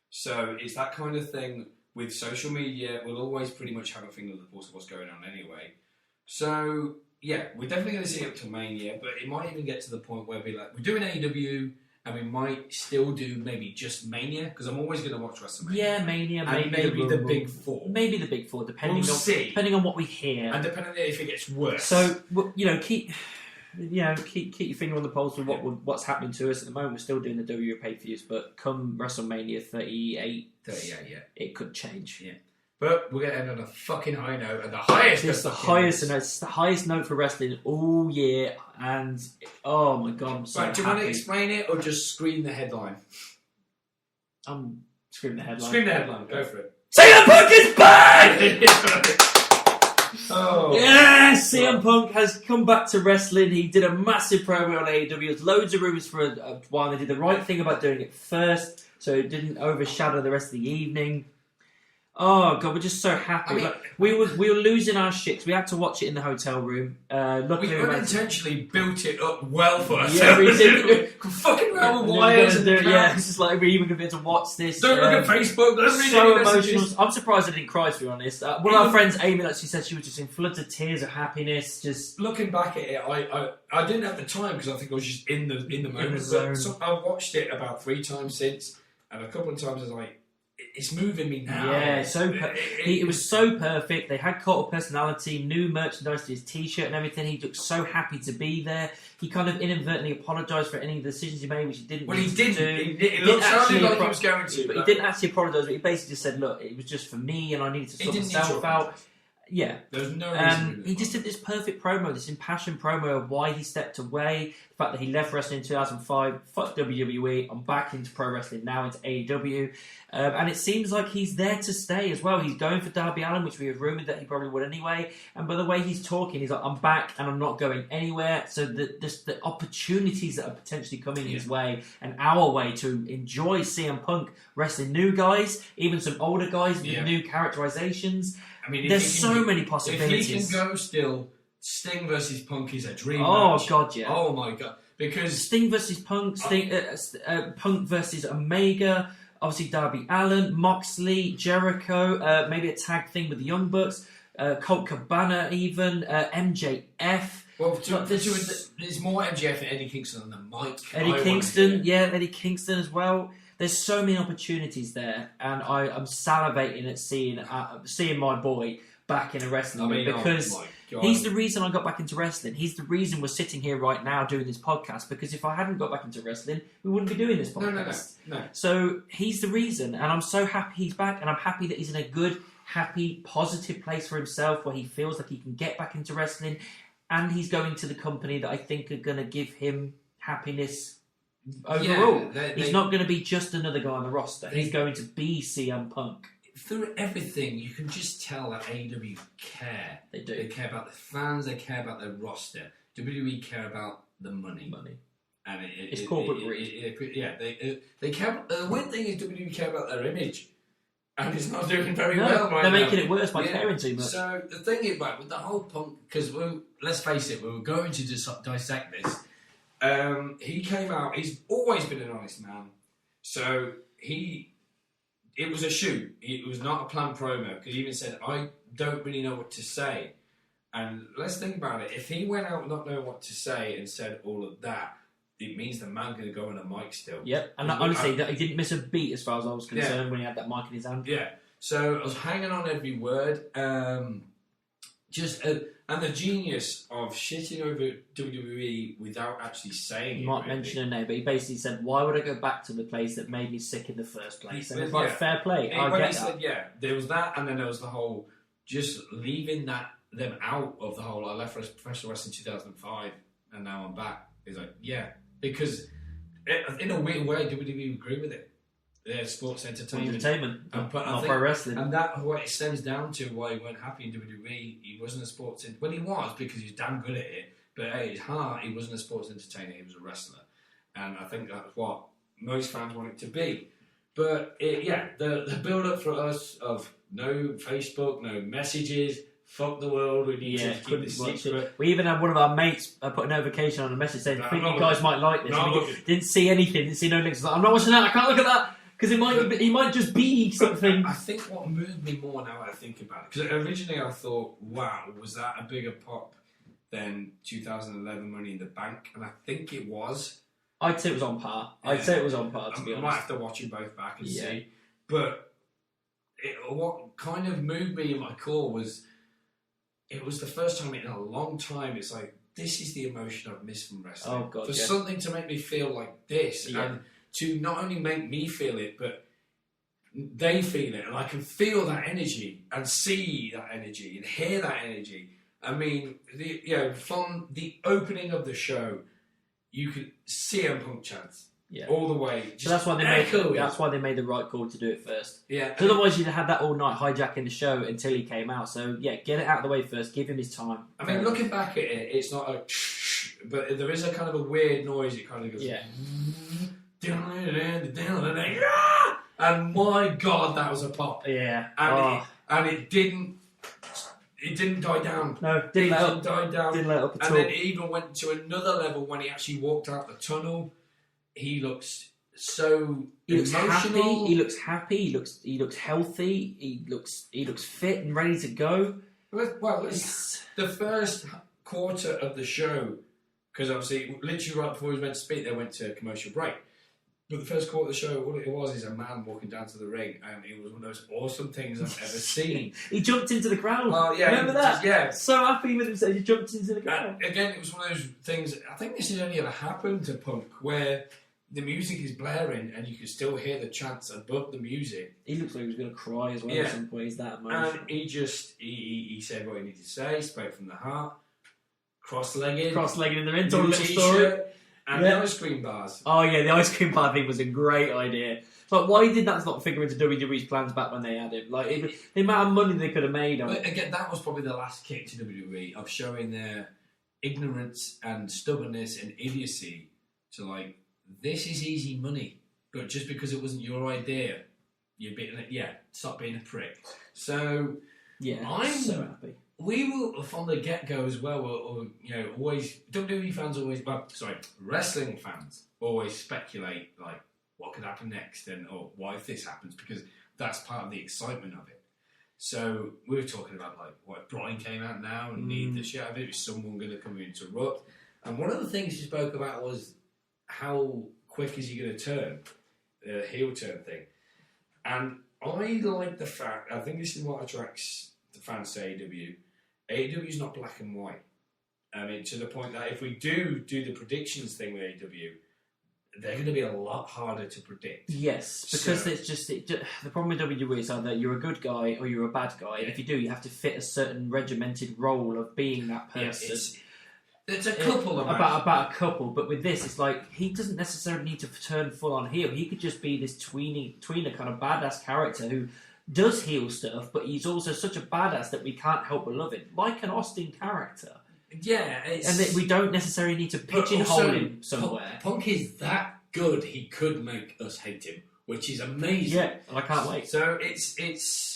So it's that kind of thing. With social media, we'll always pretty much have a finger on the pulse of what's going on anyway. So, we're definitely going to see it up to Mania, but it might even get to the point where we're doing AEW, and we might still do maybe just Mania, because I'm always going to watch WrestleMania. Yeah, Mania, and maybe the Big Four. Maybe the Big Four, depending on what we hear. And depending on if it gets worse. So, keep your finger on the pulse of what's happening to us at the moment. We're still doing the WWE pay-per-views, but come WrestleMania 38, it could change. Yeah. But we're going to end on a fucking high note, and the highest. It's the highest note for wrestling all year, and oh my god, I'm so happy. Do you want to explain it, or just scream the headline? I'm screaming the headline. Scream the headline. Go for it. CM Punk is back! Oh. Yes, CM Punk has come back to wrestling. He did a massive promo on AEW. There's loads of rumours for a while. They did the right thing about doing it first, so it didn't overshadow the rest of the evening. Oh god, we're just so happy. We were losing our shit. We had to watch it in the hotel room. Luckily, we unintentionally built it up well for ourselves. Yeah, we did. Fucking around with wires and it's just like we're even going to be able to watch this. Don't look at Facebook. Don't read so any emotional. messages. I'm surprised I didn't cry, to be honest. One of our friends, Amy, she said she was just in floods of tears of happiness. Just looking back at it, I didn't have the time because I think I was just in the moment. So I watched it about 3 times since, and a couple of times I was like, it's moving me now. Yeah, it was so perfect. They had cult of personality, new merchandise to his t-shirt and everything. He looked so happy to be there. He kind of inadvertently apologised for any of the decisions he made, which he didn't. Well, he didn't. It looked like he was going to. But he didn't actually apologise. But he basically just said, "Look, it was just for me, and I needed to sort myself out." Yeah. There's no reason. He just did this perfect promo, this impassioned promo of why he stepped away, the fact that he left wrestling in 2005, fuck WWE, I'm back into pro wrestling now, into AEW. And it seems like he's there to stay as well. He's going for Darby Allin, which we have rumoured that he probably would anyway. And by the way he's talking, he's like, I'm back and I'm not going anywhere. So the opportunities that are potentially coming his way and our way to enjoy CM Punk wrestling new guys, even some older guys with new characterizations. I mean, there's so many possibilities. If he can go still, Sting versus Punk is a dream match. God, yeah. Oh my god. Because Sting versus Punk, Punk versus Omega, obviously Darby Allin, Moxley, Jericho, maybe a tag thing with the Young Bucks, Colt Cabana even, MJF. Well, there's more MJF than Eddie Kingston than Mike. Eddie Kingston as well. There's so many opportunities there, and I'm salivating at seeing my boy back in a wrestling ring because he's the reason I got back into wrestling. He's the reason we're sitting here right now doing this podcast, because if I hadn't got back into wrestling, we wouldn't be doing this podcast. No. So he's the reason, and I'm so happy he's back, and I'm happy that he's in a good, happy, positive place for himself where he feels like he can get back into wrestling, and he's going to the company that I think are going to give him happiness overall. He's not going to be just another guy on the roster. He's going to be CM Punk. Through everything, you can just tell that AEW care. They do. They care about the fans. They care about their roster. WWE care about the money. And it's corporate greed. They care. The weird thing is WWE care about their image, and it's not doing very well right now. They're making it worse by caring too much. So the thing is, with the whole Punk, because let's face it, we were going to just dissect this. He came out. He's always been an honest man. So it was a shoot. It was not a planned promo, because he even said, I don't really know what to say. And let's think about it. If he went out not knowing what to say and said all of that, it means the man going to go on a mic still. Yep. And honestly, he didn't miss a beat as far as I was concerned when he had that mic in his hand. Yeah. So I was hanging on every word. And the genius of shitting over WWE without actually saying it. Not mentioning a name, but he basically said, why would I go back to the place that made me sick in the first place? And it's like, fair play. I get that. There was that, and then there was the whole just leaving them out of the whole, I left professional wrestling in 2005, and now I'm back. He's like, because in a weird way, WWE agree with it. sports entertainment. Not I think, pro wrestling. And that what it stems down to why he weren't happy in WWE. He wasn't a sports well, he was because he's damn good at it. But at his heart, he wasn't a sports entertainer. He was a wrestler, and I think that's what most fans want it to be. But the build up for us of no Facebook, no messages. Fuck the world, we need to keep this secret. We even had one of our mates put a notification on a message saying, I think you guys might like this. Didn't see anything, didn't see no links. Like, I'm not watching that, I can't look at that. Because he might just be something. I think what moved me more now I think about it, because originally I thought, wow, was that a bigger pop than 2011 Money in the Bank? And I think it was. I'd say it was on par. I'd say it was on par, to be honest. I might have to watch them both back and see. But what kind of moved me in my core was, it was the first time in a long time. It's like, this is the emotion I've missed from wrestling. Oh, God, for something to make me feel like this, and to not only make me feel it, but they feel it, and I can feel that energy and see that energy and hear that energy. I mean, from the opening of the show, you could see CM Punk chants all the way. So that's why they made the right call to do it first. Yeah. Otherwise, you'd have had that all night hijacking the show until he came out. So get it out of the way first. Give him his time. I mean, looking back at it, it's not a, but there is a kind of a weird noise. It kind of goes. Yeah. And my God, that was a pop. Yeah. And it didn't die down. No, didn't let up. Die down. Didn't let up at all. And then it even went to another level when he actually walked out the tunnel. He looks so emotional. He looks happy. He looks healthy. He looks fit and ready to go. Well, it's the first quarter of the show, because obviously, literally right before he was meant to speak, they went to a commercial break. But the first quarter of the show, all it was is a man walking down to the ring, and it was one of those awesome things I've ever seen. He jumped into the crowd. Oh, yeah. Remember that? Yeah. So happy with himself, he jumped into the crowd. And again, it was one of those things, I think this has only ever happened to Punk, where the music is blaring and you can still hear the chants above the music. He looks like he was going to cry as well at some point. He's that emotional. And he said what he needed to say, spoke from the heart, cross-legged in the ring, told a little story. And the ice cream bars. Oh yeah, the ice cream bar thing was a great idea. Like, why did that not figure into WWE's plans back when they had him? Like, the amount of money they could have made on it. Again, that was probably the last kick to WWE of showing their ignorance and stubbornness and idiocy to, like, this is easy money, but just because it wasn't your idea, stop being a prick. So, I'm so happy. We will, from the get-go as well, always, WWE fans always, wrestling fans always speculate, like, what could happen next, and what if this happens, because that's part of the excitement of it. So, we were talking about, like, what if Brian came out now and need the shit out of it, is someone going to come in to interrupt? And one of the things he spoke about was, how quick is he going to turn? The heel turn thing. And I like the fact, I think this is what attracts the fans to AEW. AEW is not black and white. I mean, to the point that if we do the predictions thing with AEW, they're going to be a lot harder to predict. Yes, because the problem with WWE is either you're a good guy or you're a bad guy. And if you do, you have to fit a certain regimented role of being that person. It's a couple of about a couple, but with this, it's like he doesn't necessarily need to turn full on heel. He could just be this tweener kind of badass character who does heel stuff, but he's also such a badass that we can't help but love it, like an Austin character. Yeah, and that we don't necessarily need to pigeonhole him somewhere. Punk is that good; he could make us hate him, which is amazing. Yeah, and I can't wait. So it's.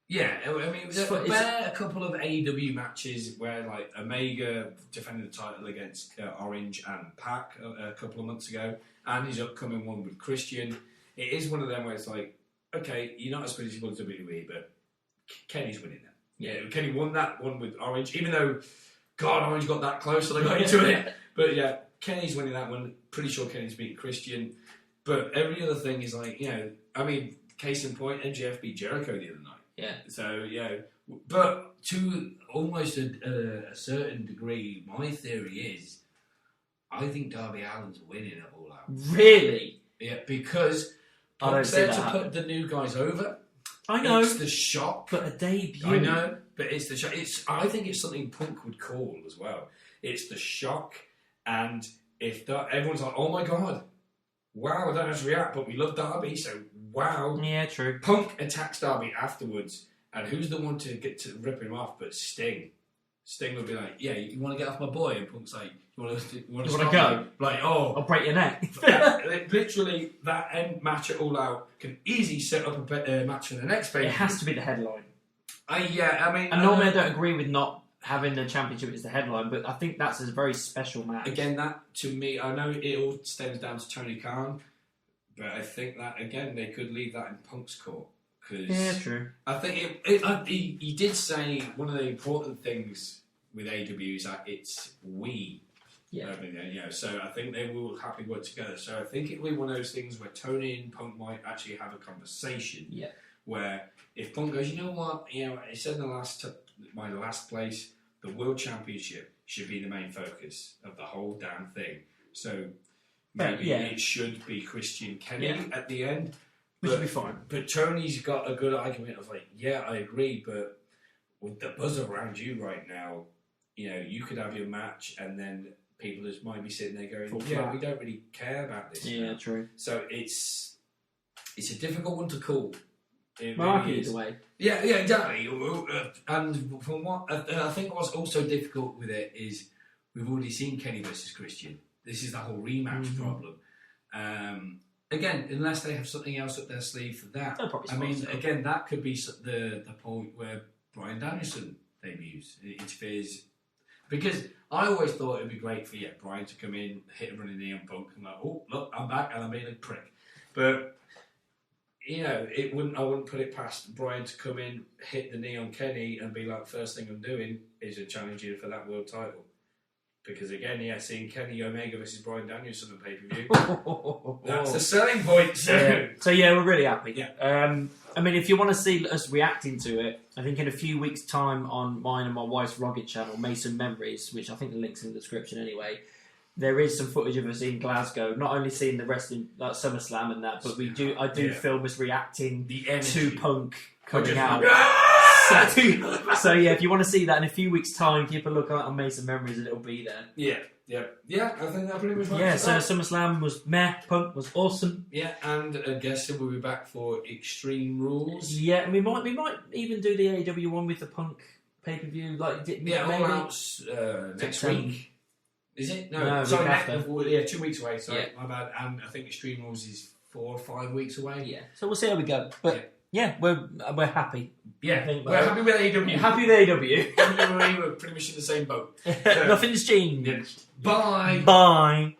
Yeah, I mean, there were a couple of AEW matches where, like, Omega defended the title against Orange and Pac a couple of months ago, and his upcoming one with Christian. It is one of them where it's like, okay, you're not as good as you want to WWE, but Kenny's winning that. Yeah, Kenny won that one with Orange, even though, God, Orange got that close, so they got into it. But yeah, Kenny's winning that one. Pretty sure Kenny's beating Christian. But every other thing is like, I mean, case in point, MJF beat Jericho the other night. Yeah. So, but to almost a certain degree, my theory is, I think Darby Allin's winning at All Out. Really? Yeah, because Punk's there to put the new guys over. I know. It's the shock. But a debut. I know, but it's the shock. I think it's something Punk would call as well. It's the shock, and if everyone's like, oh my God, wow, I don't know how to react, but we love Darby, so wow. Yeah, true. Punk attacks Darby afterwards, and who's the one to get to rip him off but Sting? Sting would be like, yeah, you want to get off my boy? And Punk's like, you want to go? Like, oh. I'll break your neck. Literally, that end match at All Out can easily set up a match for the next page. It has to be the headline. And normally I don't agree with not having the championship as the headline, but I think that's a very special match. Again, that, to me, I know it all stems down to Tony Khan, but I think that, again, they could leave that in Punk's court. Yeah, true. I think he did say one of the important things with AEW is that it's we. Yeah. So I think they will happily work together. So I think it'll be one of those things where Tony and Punk might actually have a conversation. Yeah. Where if Punk goes, you know what, I said in my last place, the World Championship should be the main focus of the whole damn thing. So maybe it should be Christian Kenny at the end. Which would be fine. But Tony's got a good argument of like, yeah, I agree, but with the buzz around you right now, you could have your match and then people just might be sitting there going, we don't really care about this. Yeah, now. True. So it's a difficult one to call. It really either way. Yeah, exactly. And from what I think what's also difficult with it is we've already seen Kenny versus Christian. This is the whole rematch problem. Again, unless they have something else up their sleeve for that. Again, that could be the point where Bryan Danielson debuts, interferes. Because I always thought it would be great for Bryan to come in, hit a running knee on Punk, and like, oh, look, I'm back, and I'm being a prick. But, I wouldn't put it past Bryan to come in, hit the knee on Kenny, and be like, first thing I'm doing is a challenge you for that world title. Because again, seeing Kenny Omega versus Bryan Danielson on pay-per-view, that's the selling point. So we're really happy. Yeah. If you want to see us reacting to it, I think in a few weeks' time on mine and my wife's Rocket channel, Mason Memories, which I think the link's in the description anyway, there is some footage of us in Glasgow, not only seeing the wrestling like SummerSlam and that, but I do film us reacting to Punk coming out. So if you want to see that in a few weeks' time, keep a look out on Mason Memories and it'll be there. Yeah, I think that pretty much works. Yeah, so SummerSlam was meh, Punk was awesome. Yeah, and I guess we'll be back for Extreme Rules. Yeah, and we might even do the AEW one with the Punk pay-per-view. All out next week. Is it? No, sorry, 2 weeks away. Sorry, my bad. And I think Extreme Rules is 4 or 5 weeks away. Yeah, so we'll see how we go. But we're happy. Yeah, we're happy with AEW. Happy with AEW. WWE, we're pretty much in the same boat. Nothing's changed. Bye. Bye.